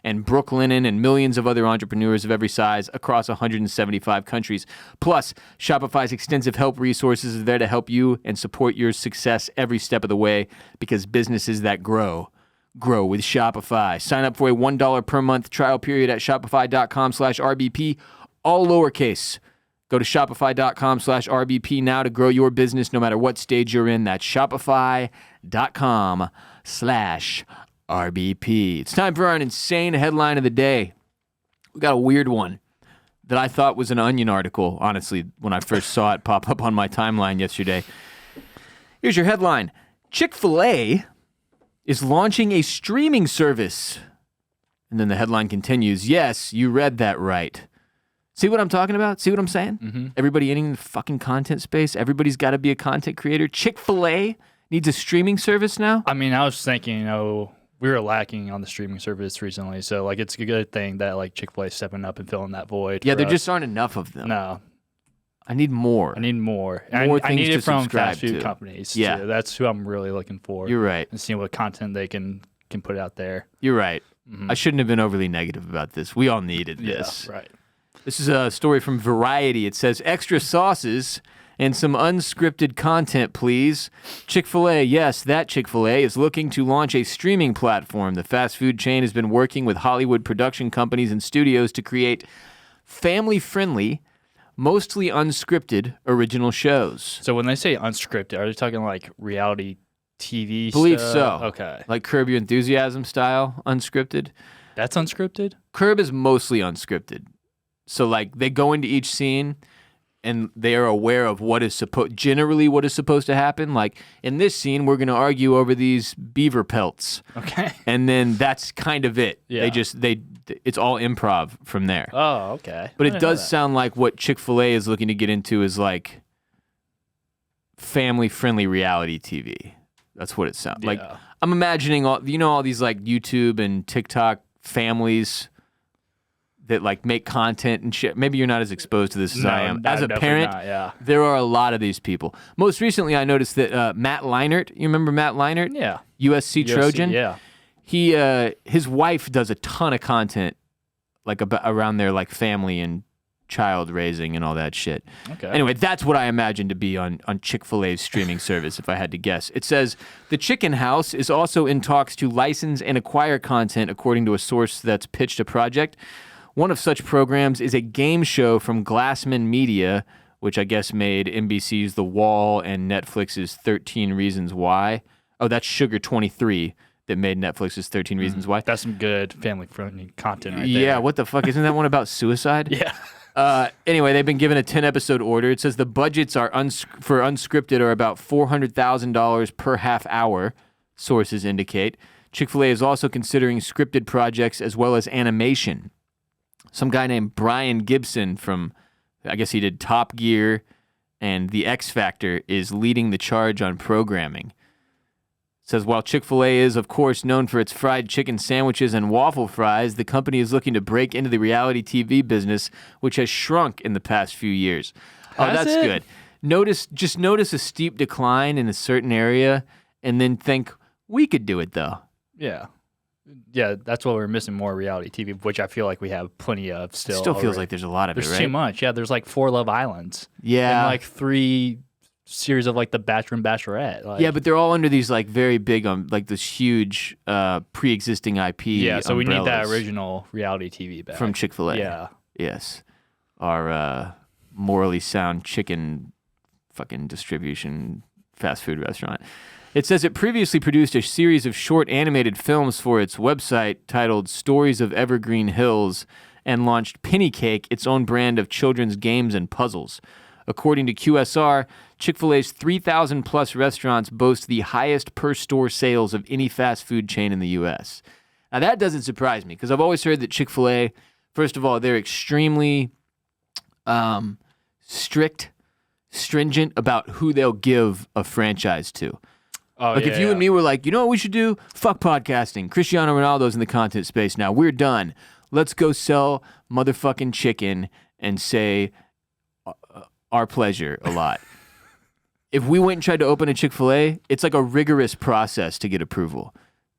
S1: and Brooklinen and millions of other entrepreneurs of every size across 175 countries. Plus, Shopify's extensive help resources are there to help you and support your success every step of the way, because businesses that grow with Shopify. Sign up for a $1 per month trial period at shopify.com/RBP, all lowercase. Go to shopify.com/RBP now to grow your business no matter what stage you're in. That's shopify.com/RBP. It's time for our insane headline of the day. We got a weird one that I thought was an Onion article, honestly, when I first saw it pop up on my timeline yesterday. Here's your headline. Chick-fil-A is launching a streaming service. And then the headline continues, yes, you read that right. See what I'm talking about? See what I'm saying? Mm-hmm. Everybody in the fucking content space, everybody's got to be a content creator. Chick-fil-A needs a streaming service now?
S2: I mean, I was thinking, we were lacking on the streaming service recently, so like it's a good thing that like Chick-fil-A is stepping up and filling that void.
S1: Yeah, there just aren't enough of them.
S2: No.
S1: I need more.
S2: I need more.
S1: I need it from fast food
S2: companies.
S1: Yeah.
S2: Too. That's who I'm really looking for.
S1: You're right.
S2: And seeing what content they can put out there.
S1: You're right. Mm-hmm. I shouldn't have been overly negative about this. We all needed this.
S2: Yeah, right.
S1: This is a story from Variety. It says, extra sauces and some unscripted content, please. Chick-fil-A, yes, that Chick-fil-A is looking to launch a streaming platform. The fast food chain has been working with Hollywood production companies and studios to create family-friendly, mostly unscripted original shows.
S2: So when they say unscripted, are they talking like reality TV
S1: Believe
S2: stuff?
S1: so.
S2: Okay.
S1: Like Curb Your Enthusiasm style unscripted.
S2: That's unscripted?
S1: Curb is mostly unscripted. So like they go into each scene and they are aware of what is supposed to happen. Like in this scene, we're going to argue over these beaver pelts.
S2: Okay.
S1: And then that's kind of it.
S2: Yeah.
S1: It's all improv from there.
S2: Oh, okay.
S1: But it does sound like what Chick-fil-A is looking to get into is like family-friendly reality TV. That's what it sounds like. I'm imagining all these like YouTube and TikTok families that like make content and shit. Maybe you're not as exposed to this as I am. As a parent, there are a lot of these people. Most recently, I noticed that Matt Leinart, you remember Matt Leinart?
S2: Yeah.
S1: USC Trojan?
S2: Yeah.
S1: His wife does a ton of content like around their like family and child raising and all that shit.
S2: Okay.
S1: Anyway, that's what I imagine to be on Chick-fil-A's streaming service, if I had to guess. It says, the Chicken House is also in talks to license and acquire content, according to a source that's pitched a project. One of such programs is a game show from Glassman Media, which I guess made NBC's The Wall and Netflix's 13 Reasons Why. Oh, that's Sugar 23 that made Netflix's 13 Reasons Why.
S2: That's some good family-friendly content right there.
S1: Yeah, what the fuck? Isn't that one about suicide?
S2: Yeah.
S1: Anyway, they've been given a 10-episode order. It says the budgets are for unscripted are about $400,000 per half hour, sources indicate. Chick-fil-A is also considering scripted projects as well as animation. Some guy named Brian Gibson from, I guess he did Top Gear and The X Factor, is leading the charge on programming. It says, while Chick-fil-A is, of course, known for its fried chicken sandwiches and waffle fries, the company is looking to break into the reality TV business, which has shrunk in the past few years. That's good. Notice a steep decline in a certain area and then think, we could do it, though.
S2: Yeah. Yeah, that's what we're missing, more reality TV, which I feel like we have plenty of still.
S1: It still feels
S2: already.
S1: like there's a lot of
S2: There's
S1: it, right?
S2: too much. Yeah, there's like 4 Love Islands.
S1: Yeah.
S2: And like 3 series of like The Bachelor and Bachelorette. Like,
S1: yeah, but they're all under these like very big, like this huge pre-existing IP.
S2: yeah, so we need that
S1: umbrellas
S2: original reality TV back.
S1: from Chick-fil-A.
S2: Yeah.
S1: Yes. Our morally sound chicken fucking distribution fast food restaurant. It says it previously produced a series of short animated films for its website titled Stories of Evergreen Hills and launched Penny Cake, its own brand of children's games and puzzles. According to QSR, Chick-fil-A's 3,000 plus restaurants boast the highest per store sales of any fast food chain in the U.S. Now that doesn't surprise me because I've always heard that Chick-fil-A, first of all, they're extremely stringent about who they'll give a franchise to.
S2: Oh,
S1: like if you and me were like, you know what we should do? Fuck podcasting. Cristiano Ronaldo's in the content space now. We're done. Let's go sell motherfucking chicken and say our pleasure a lot. If we went and tried to open a Chick-fil-A, it's like a rigorous process to get approval.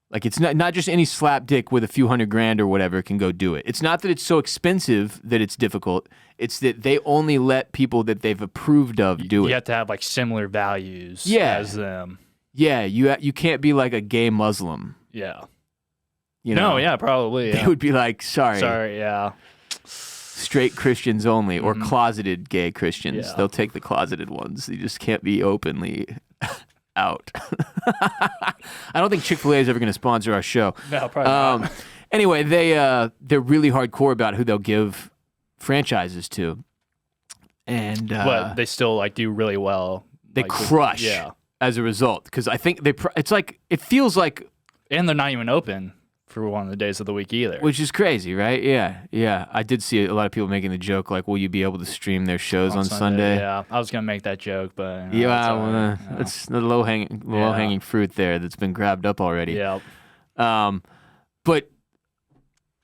S1: Like it's not just any slapdick with a few $100,000 or whatever can go do it. It's not that it's so expensive that it's difficult. It's that they only let people that they've approved of do it.
S2: You have to have like similar values as them.
S1: Yeah, you can't be like a gay Muslim.
S2: Yeah.
S1: You know?
S2: No, yeah, probably. Yeah.
S1: They would be like, sorry,
S2: yeah.
S1: straight Christians only, or closeted gay Christians.
S2: Yeah.
S1: They'll take the closeted ones. You just can't be openly out. I don't think Chick-fil-A is ever going to sponsor our show.
S2: No, probably not.
S1: Anyway, they're really hardcore about who they'll give franchises to, and
S2: but they still like do really well.
S1: They
S2: like,
S1: crush. As a result, because I think it feels like,
S2: and they're not even open for one of the days of the week either.
S1: which is crazy, right? Yeah. I did see a lot of people making the joke like, will you be able to stream their shows on Sunday?
S2: Yeah, I was gonna make that joke, but
S1: It's the low hanging fruit there that's been grabbed up already.
S2: Yeah.
S1: But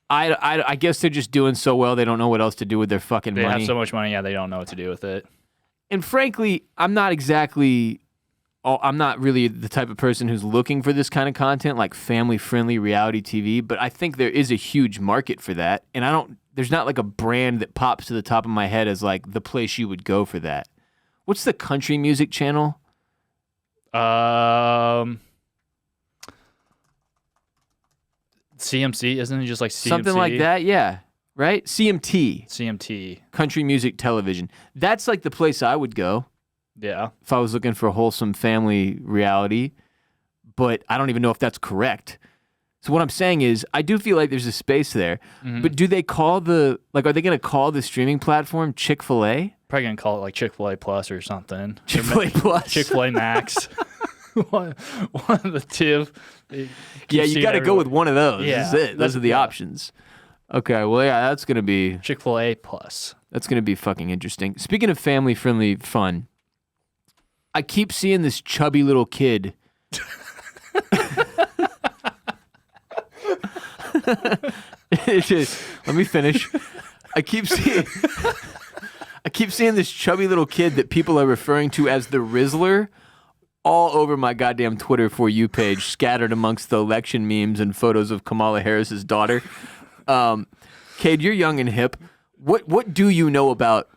S1: I guess they're just doing so well they don't know what else to do with their fucking
S2: They
S1: money.
S2: have so much money, they don't know what to do with it.
S1: And frankly, I'm not really the type of person who's looking for this kind of content, like family-friendly reality TV, but I think there is a huge market for that, and there's not like a brand that pops to the top of my head as like the place you would go for that. What's the country music channel?
S2: CMC, isn't it just like CMC?
S1: Something like that, yeah. Right?
S2: CMT.
S1: Country Music Television. That's like the place I would go.
S2: Yeah.
S1: If I was looking for wholesome family reality, but I don't even know if that's correct. So what I'm saying is, I do feel like there's a space there, but do they call are they going to call the streaming platform Chick-fil-A?
S2: Probably going to call it like Chick-fil-A Plus or something.
S1: Chick-fil-A Plus?
S2: Chick-fil-A Max. one of the two.
S1: Yeah, you got to go with one of those.
S2: Yeah,
S1: This is it. Those are the options. Okay, well, yeah, that's going to be...
S2: Chick-fil-A Plus.
S1: That's going to be fucking interesting. Speaking of family-friendly fun, I keep seeing this chubby little kid. Let me finish. I keep seeing this chubby little kid that people are referring to as the Rizzler all over my goddamn Twitter For You page, scattered amongst the election memes and photos of Kamala Harris's daughter. Kade, you're young and hip. What do you know about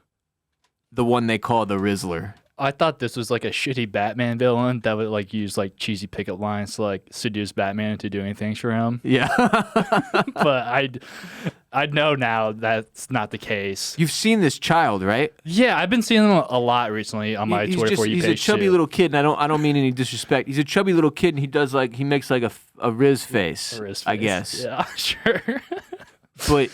S1: the one they call the Rizzler?
S2: I thought this was like a shitty Batman villain that would like use like cheesy pickup lines to like seduce Batman into doing things for him.
S1: Yeah.
S2: But I know now that's not the case.
S1: You've seen this child, right?
S2: Yeah, I've been seeing him a lot recently on my Twitter For You page.
S1: He's a chubby little kid, and I don't mean any disrespect. He's a chubby little kid, and he makes like a Riz face, I guess.
S2: Yeah, sure.
S1: But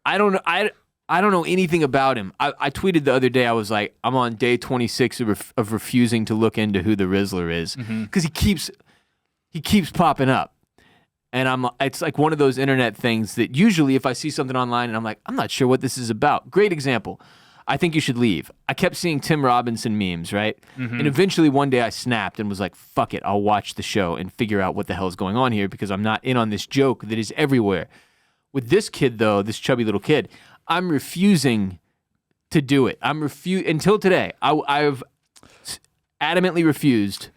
S1: I don't know anything about him. I tweeted the other day, I was like, I'm on day 26 of refusing to look into who the Rizzler is, because he keeps popping up. And it's like one of those internet things that usually if I see something online and I'm like, I'm not sure what this is about. Great example. I think you should leave. I kept seeing Tim Robinson memes, right? And eventually one day I snapped and was like, fuck it, I'll watch the show and figure out what the hell is going on here, because I'm not in on this joke that is everywhere. With this kid, though, this chubby little kid, I'm refusing to do it. Until today. I've adamantly refused,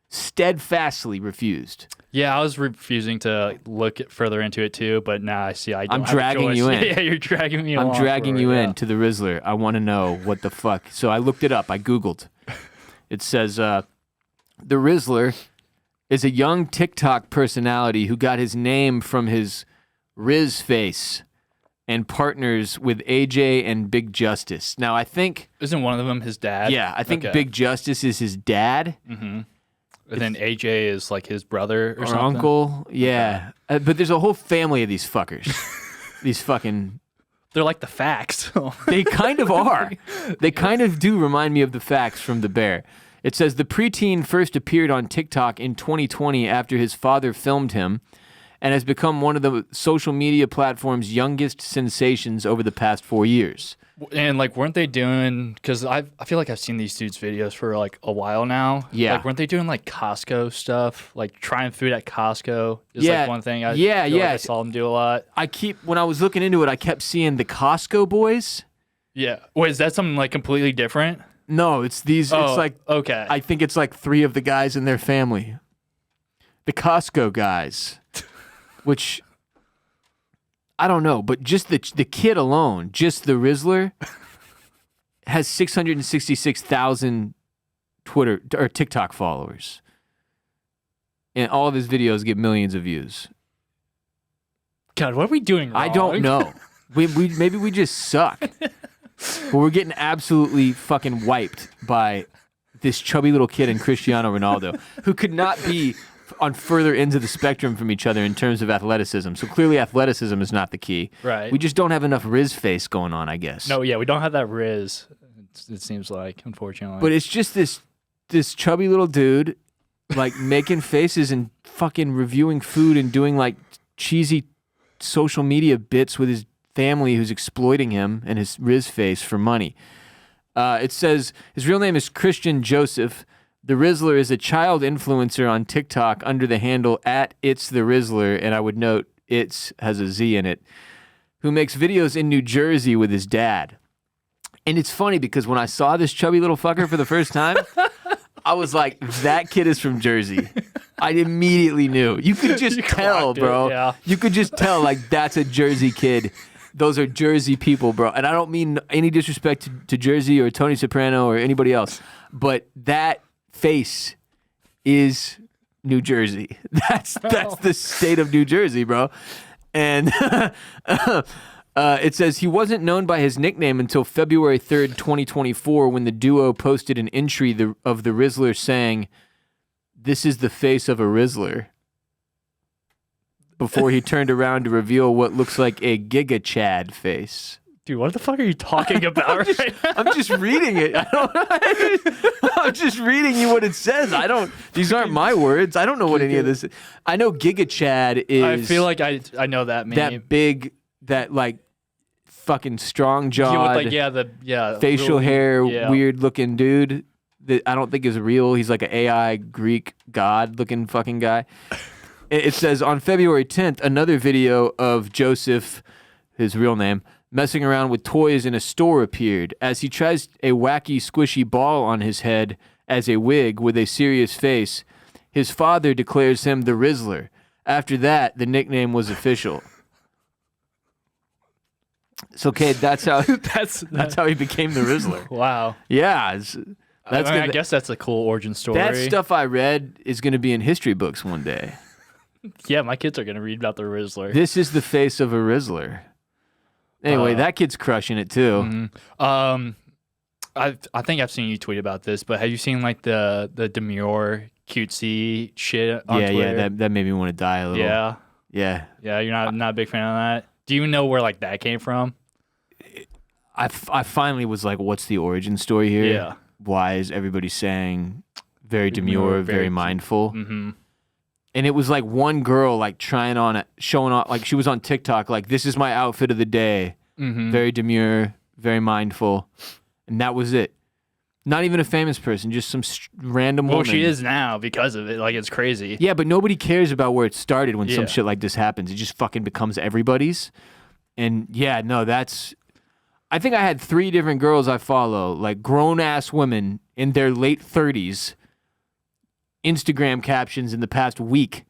S1: steadfastly refused
S2: Yeah, I was refusing to look further into it too, but now I see I don't
S1: I'm
S2: have a
S1: dragging
S2: choice.
S1: you in.
S2: Yeah, you're dragging me along.
S1: I'm dragging
S2: for it,
S1: you
S2: yeah.
S1: in to the Rizzler. I want to know what the fuck. So I looked it up. I Googled. It says the Rizzler is a young TikTok personality who got his name from his Riz face and partners with AJ and Big Justice. Now, I think...
S2: Isn't one of them his dad?
S1: Yeah, I think
S2: Okay.
S1: Big Justice is his dad.
S2: Mm-hmm. And then AJ is like his brother or something?
S1: Uncle. Yeah.
S2: Okay.
S1: But there's a whole family of these fuckers. These fucking...
S2: They're like the facts.
S1: They kind of are. They kind of do remind me of the facts from The Bear. It says the preteen first appeared on TikTok in 2020 after his father filmed him and has become one of the social media platform's youngest sensations over the past 4 years.
S2: And like, weren't they doing? Because I feel like I've seen these dudes' videos for like a while now.
S1: Yeah.
S2: Like, weren't they doing like Costco stuff? Like trying food at Costco is like one thing. I feel like I saw them do a lot.
S1: When I was looking into it, I kept seeing the Costco boys.
S2: Yeah. Wait, is that something like completely different?
S1: No, it's these.
S2: Oh,
S1: it's like
S2: okay.
S1: I think it's like 3 of the guys in their family. The Costco guys, which I don't know, but just the kid alone, just the Rizzler, has 666,000 Twitter or TikTok followers, and all of his videos get millions of views.
S2: God, what are we doing wrong?
S1: I don't know. we maybe we just suck. But we're getting absolutely fucking wiped by this chubby little kid and Cristiano Ronaldo, who could not be on further ends of the spectrum from each other in terms of athleticism. So clearly athleticism is not the key.
S2: Right.
S1: We just don't have enough Riz face going on, I guess.
S2: No, yeah, we don't have that Riz, it seems like, unfortunately.
S1: But it's just this chubby little dude, like, making faces and fucking reviewing food and doing, like, cheesy social media bits with his family who's exploiting him and his Riz face for money. It says his real name is Christian Joseph. The Rizzler is a child influencer on TikTok under the handle @It'sTheRizzler, and I would note "It's" has a Z in it, who makes videos in New Jersey with his dad. And it's funny because when I saw this chubby little fucker for the first time, I was like, that kid is from Jersey. I immediately knew. You could just tell, bro.
S2: Yeah.
S1: You could just tell, like, that's a Jersey kid. Those are Jersey people, bro. And I don't mean any disrespect to Jersey or Tony Soprano or anybody else, but that face is New Jersey. That's the state of New Jersey, bro. And it says he wasn't known by his nickname until February 3rd, 2024, when the duo posted an entry of the Rizzler saying, "This is the face of a Rizzler," before he turned around to reveal what looks like a Giga Chad face.
S2: Dude, what the fuck are you talking about right now?
S1: I'm just reading it. I'm just reading you what it says. These aren't my words. I don't know what any of this is. I know Giga Chad is...
S2: I feel like I know that meme.
S1: That big, that like fucking strong-jawed, facial
S2: really,
S1: hair, weird-looking dude that I don't think is real. He's like an AI Greek god-looking fucking guy. It says, on February 10th, another video of Joseph, his real name, messing around with toys in a store appeared. As he tries a wacky, squishy ball on his head as a wig with a serious face, his father declares him the Rizzler. After that, the nickname was official. So, Kade, that's how he became the Rizzler.
S2: Wow.
S1: Yeah.
S2: I guess that's a cool origin story.
S1: That stuff I read is going to be in history books one day.
S2: Yeah, my kids are going to read about the Rizzler.
S1: This is the face of a Rizzler. Anyway, that kid's crushing it too.
S2: Mm-hmm. I think I've seen you tweet about this, but have you seen like the demure cutesy shit on Twitter?
S1: Yeah, that made me want to die a little.
S2: Yeah. You're not a big fan of that. Do you know where like that came from?
S1: I finally was like, what's the origin story here?
S2: Yeah.
S1: Why is everybody saying very demure, very mindful?
S2: Mm-hmm.
S1: And it was like one girl like showing off, like she was on TikTok, like, this is my outfit of the day.
S2: Mm-hmm.
S1: Very demure, very mindful. And that was it. Not even a famous person, just some random woman.
S2: Well, she is now because of it. Like, it's crazy.
S1: Yeah, but nobody cares about where it started when some shit like this happens. It just fucking becomes everybody's. And yeah, no, I think I had 3 different girls I follow, like grown-ass women in their late 30s, Instagram captions in the past week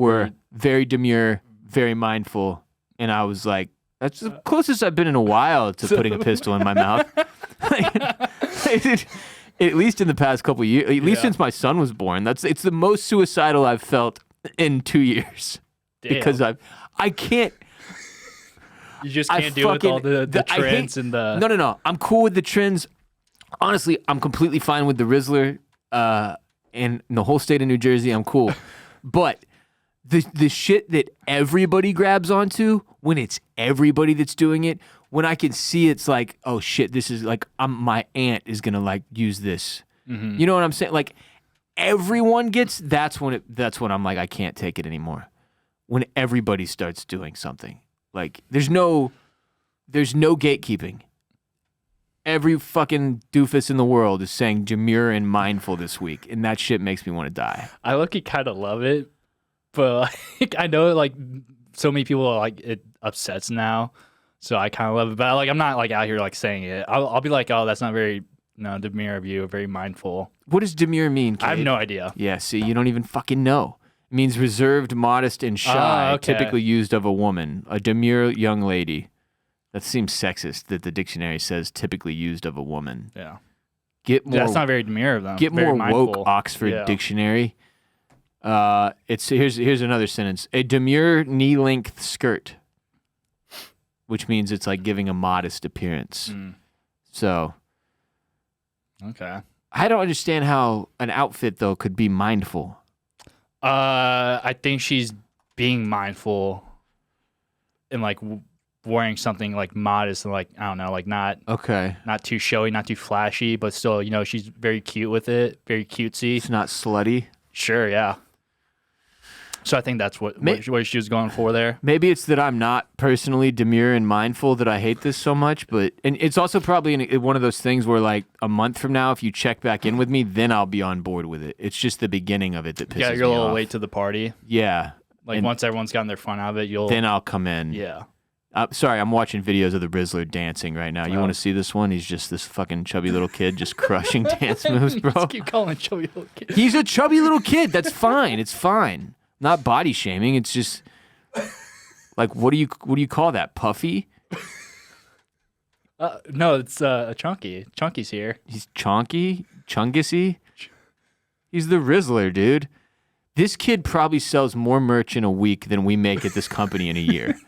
S1: were very demure, very mindful, and I was like, that's the closest I've been in a while to putting a pistol in my mouth. At least in the past couple of years, at least since my son was born, it's the most suicidal I've felt in 2 years.
S2: Damn.
S1: Because I can't.
S2: You just can't deal with all the trends and the.
S1: No. I'm cool with the trends. Honestly, I'm completely fine with the Rizzler and the whole state of New Jersey. I'm cool, but the shit that everybody grabs onto when it's everybody that's doing it. When I can see it's like, oh shit, this is like my aunt is gonna like use this. Mm-hmm. You know what I'm saying? Like everyone gets. That's when I'm like, I can't take it anymore. When everybody starts doing something, like there's no gatekeeping. Every fucking doofus in the world is saying demure and mindful this week, and that shit makes me want to die.
S2: I look-y kind of love it, but like, I know like so many people like it upsets now. So I kind of love it, but like I'm not like out here like saying it. I'll be like, oh, that's not very demure of you, very mindful.
S1: What does demure mean, Kade?
S2: I have no idea.
S1: Yeah, see, you don't even fucking know. It means reserved, modest, and shy, typically used of a woman. A demure young lady. That seems sexist that the dictionary says typically used of a woman.
S2: Yeah.
S1: That's
S2: not very demure of them.
S1: Get
S2: very
S1: more
S2: mindful.
S1: woke Oxford Dictionary. Here's another sentence. A demure knee-length skirt. Which means it's like giving a modest appearance. So.
S2: Okay.
S1: I don't understand how an outfit, though, could be mindful.
S2: I think she's being mindful and like wearing something like modest and like, I don't know, like not too showy, not too flashy, but still, she's very cute with it, very cutesy.
S1: It's not slutty.
S2: Sure, yeah. So I think that's what she was going for there.
S1: Maybe it's that I'm not personally demure and mindful that I hate this so much, and it's also probably one of those things where like a month from now, if you check back in with me, then I'll be on board with it. It's just the beginning of it that pisses me off.
S2: Yeah, you're a little late to the party.
S1: Yeah.
S2: Like once everyone's gotten their fun out of it,
S1: then I'll come in.
S2: Yeah.
S1: Sorry, I'm watching videos of the Rizzler dancing right now. You want to see this one? He's just this fucking chubby little kid just crushing dance moves, bro.
S2: Just keep calling him chubby little kid.
S1: He's a chubby little kid. That's fine. It's fine. Not body shaming. It's just like what do you call that? Puffy?
S2: No, it's Chunky. Chunky's here.
S1: He's chonky, chungusy. He's the Rizzler, dude. This kid probably sells more merch in a week than we make at this company in a year.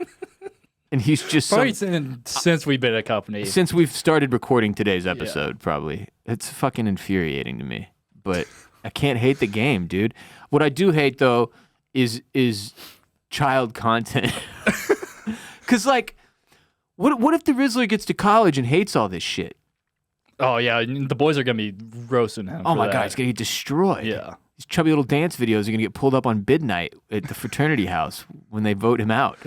S1: And he's just
S2: probably since we've been a company.
S1: Since we've started recording today's episode, probably. It's fucking infuriating to me. But I can't hate the game, dude. What I do hate though is child content. Cause like, what if the Rizzler gets to college and hates all this shit?
S2: Oh yeah, the boys are gonna be roasting him.
S1: Oh my god, he's gonna get destroyed.
S2: Yeah.
S1: These chubby little dance videos are gonna get pulled up on bid night at the fraternity house when they vote him out.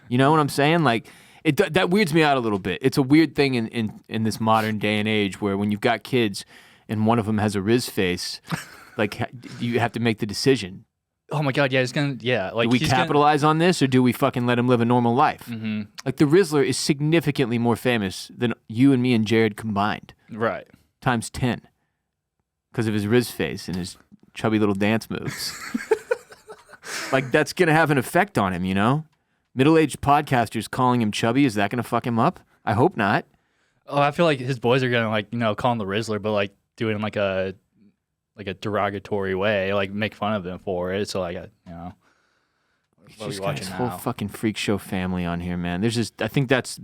S1: You know what I'm saying? Like, that weirds me out a little bit. It's a weird thing in this modern day and age where when you've got kids and one of them has a Riz face, like you have to make the decision.
S2: Oh my god, yeah, like,
S1: do we capitalize on this or do we fucking let him live a normal life? Mm-hmm. Like the Rizzler is significantly more famous than you and me and Jared combined.
S2: Right.
S1: Times 10. Because of his Riz face and his chubby little dance moves. Like that's gonna have an effect on him, Middle-aged podcasters calling him chubby, is that gonna fuck him up? I hope not.
S2: Oh, I feel like his boys are gonna call him the Rizzler, but like do it in like a derogatory way, like make fun of him for it. So like,
S1: He's just got his whole fucking freak show family on here, man. There's just, I think that's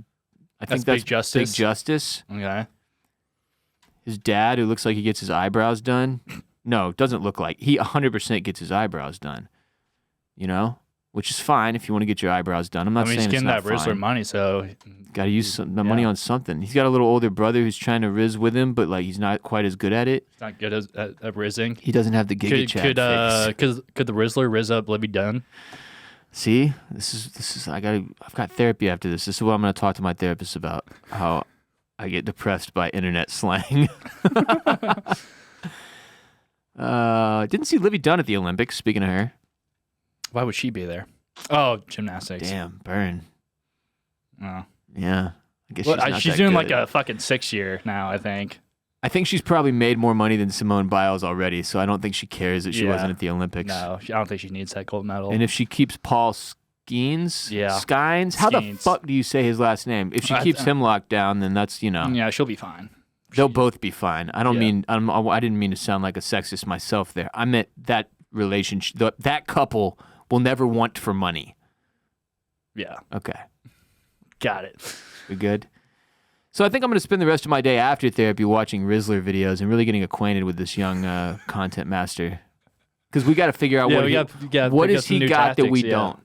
S1: Big
S2: Justice.
S1: Big Justice.
S2: Okay.
S1: His dad, who looks like he gets his eyebrows done. No, doesn't look like. He 100% gets his eyebrows done. Which is fine if you want to get your eyebrows done. I'm not saying it's not
S2: fine. He's getting that Rizzler money, so
S1: got to use the money on something. He's got a little older brother who's trying to Riz with him, but like he's not quite as good at it.
S2: He's not good at rizzing.
S1: He doesn't have the Giga Chad face.
S2: Could the Rizzler rizz up Libby Dunn?
S1: See, this is I've got therapy after this. This is what I'm going to talk to my therapist about. How I get depressed by internet slang. Didn't see Libby Dunn at the Olympics. Speaking of her.
S2: Why would she be there? Oh, gymnastics.
S1: Damn, burn.
S2: Oh.
S1: Yeah. I guess she's
S2: doing like a fucking 6 year now, I think.
S1: I think she's probably made more money than Simone Biles already, so I don't think she cares that she wasn't at the Olympics.
S2: No, I don't think she needs that gold medal.
S1: And if she keeps Paul Skeens, how the fuck do you say his last name? If she keeps him locked down, then that's,
S2: Yeah, she'll be fine.
S1: They'll both be fine. I didn't mean to sound like a sexist myself there. I meant that relationship, that couple will never want for money.
S2: Yeah.
S1: Okay.
S2: Got it.
S1: We good? So I think I'm going to spend the rest of my day after therapy watching Rizzler videos and really getting acquainted with this young content master. Because we got to figure out what has he got that we don't.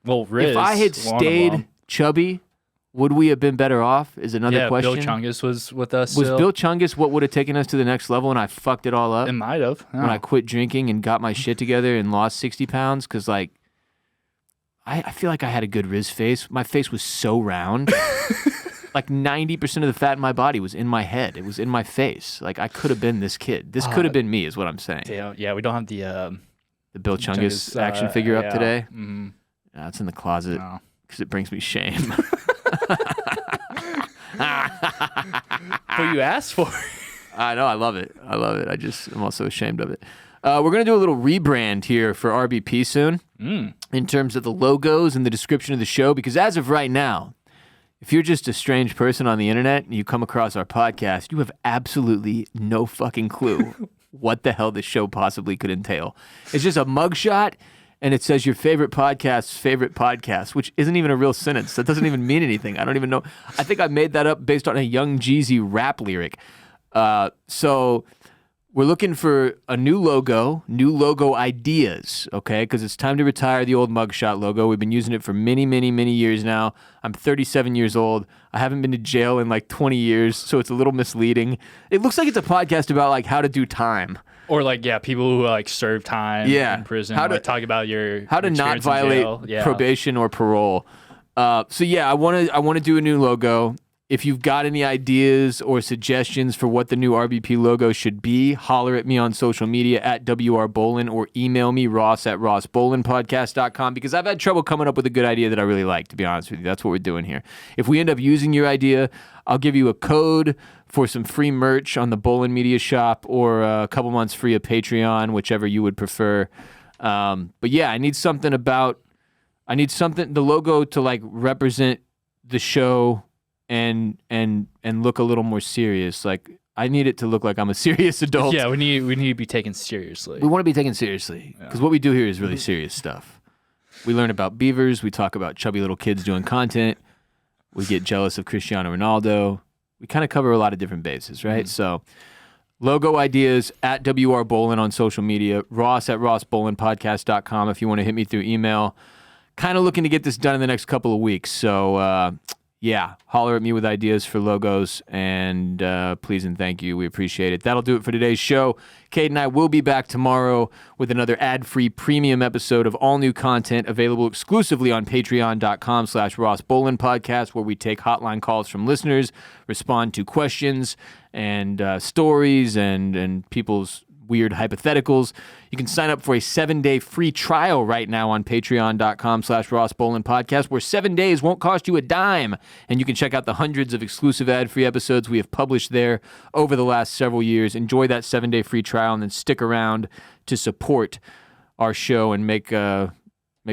S2: Well, Riz,
S1: if I had stayed chubby, would we have been better off? Is another question.
S2: Bill Chungus was with us.
S1: Was Bill Chungus what would have taken us to the next level, and I fucked it all up?
S2: It might have.
S1: When I quit drinking and got my shit together and lost 60 pounds, because I feel like I had a good Riz face. My face was so round. Like 90% of the fat in my body was in my head. It was in my face. Like I could have been this kid. This could have been me, is what I'm saying.
S2: Yeah, we don't have the
S1: Bill Chungus action figure up today.
S2: Mm-hmm.
S1: No, it's in the closet because it brings me shame.
S2: But you asked for it.
S1: I know. I love it. I'm also ashamed of it. We're going to do a little rebrand here for RBP soon in terms of the logos and the description of the show, because as of right now, if you're just a strange person on the internet and you come across our podcast, you have absolutely no fucking clue what the hell this show possibly could entail. It's just a mugshot, and it says your favorite podcast, which isn't even a real sentence. That doesn't even mean anything. I don't even know. I think I made that up based on a Young Jeezy rap lyric. So we're looking for a new logo ideas, okay? Because it's time to retire the old mugshot logo. We've been using it for many, many, many years now. I'm 37 years old. I haven't been to jail in like 20 years, so it's a little misleading. It looks like it's a podcast about like how to do time.
S2: Or people who like serve time in prison.
S1: How to
S2: talk about
S1: how to not violate probation or parole. I want to do a new logo. If you've got any ideas or suggestions for what the new RBP logo should be, holler at me on social media at WRBolin or email me, ross@rossbolinpodcast.com, because I've had trouble coming up with a good idea that I really like, to be honest with you. That's what we're doing here. If we end up using your idea, I'll give you a code for some free merch on the Bolin Media Shop or a couple months free of Patreon, whichever you would prefer. I need the logo to like represent the show and look a little more serious. Like I need it to look like I'm a serious adult.
S2: Yeah, we need to be taken seriously.
S1: We want to be taken seriously because what we do here is really serious stuff. We learn about beavers. We talk about chubby little kids doing content. We get jealous of Cristiano Ronaldo. We kind of cover a lot of different bases, right? So logo ideas at WRBolin on social media, ross@rossbolinpodcast.com if you want to hit me through email. Kind of looking to get this done in the next couple of weeks. So, holler at me with ideas for logos, and please and thank you. We appreciate it. That'll do it for today's show. Kade and I will be back tomorrow with another ad-free premium episode of all new content available exclusively on patreon.com/rossbolinpodcast, where we take hotline calls from listeners, respond to questions and stories and people's weird hypotheticals. You can sign up for a 7-day free trial right now on patreon.com/rossbolinpodcast, where 7 days won't cost you a dime, and you can check out the hundreds of exclusive ad-free episodes we have published there over the last several years. Enjoy that 7-day free trial and then stick around to support our show and make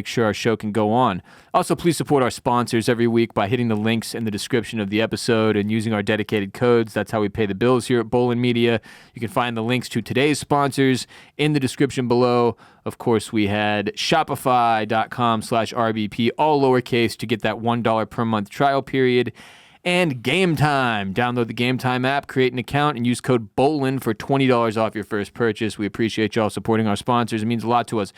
S1: sure our show can go on. Also, please support our sponsors every week by hitting the links in the description of the episode and using our dedicated codes. That's how we pay the bills here at Bolin Media. You can find the links to today's sponsors in the description below. Of course, we had shopify.com/RBP, all lowercase, to get that $1 per month trial period. And Game Time. Download the Game Time app, create an account, and use code BOLIN for $20 off your first purchase. We appreciate y'all supporting our sponsors. It means a lot to us.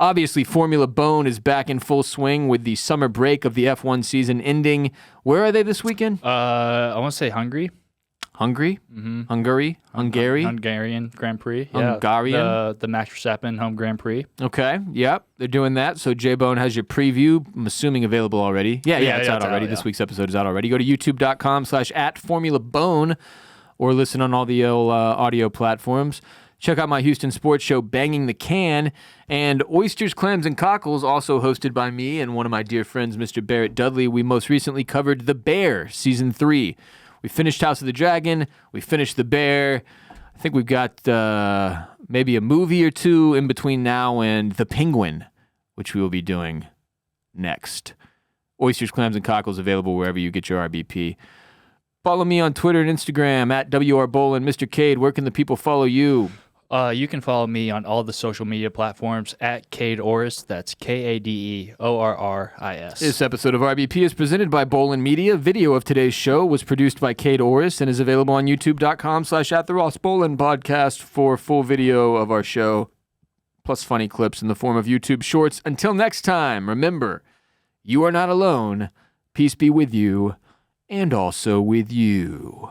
S1: Obviously, Formula Bone is back in full swing with the summer break of the F1 season ending. Where are they this weekend?
S2: I want to say Hungary.
S1: Hungary? Mm-hmm. Hungary?
S2: Hungarian Grand Prix.
S1: Hungarian?
S2: Yeah, the Max Verstappen home Grand Prix.
S1: Okay, yep, they're doing that. So J-Bone has your preview, I'm assuming available already. Yeah, it's out already. This week's episode is out already. Go to youtube.com/@FormulaBone or listen on all the audio platforms. Check out my Houston sports show, Banging the Can, and Oysters, Clams, and Cockles, also hosted by me and one of my dear friends, Mr. Barrett Dudley. We most recently covered The Bear, Season 3. We finished House of the Dragon. We finished The Bear. I think we've got maybe a movie or two in between now and The Penguin, which we will be doing next. Oysters, clams, and cockles available wherever you get your RBP. Follow me on Twitter and Instagram at WRBolin. Mr. Kade, where can the people follow you?
S2: You can follow me on all the social media platforms at Kade Orris. That's Kadeorris.
S1: This episode of RBP is presented by Bolin Media. Video of today's show was produced by Kade Orris and is available on youtube.com/@the-Ross-Bolin podcast for full video of our show, plus funny clips in the form of YouTube shorts. Until next time, remember, you are not alone. Peace be with you, and also with you.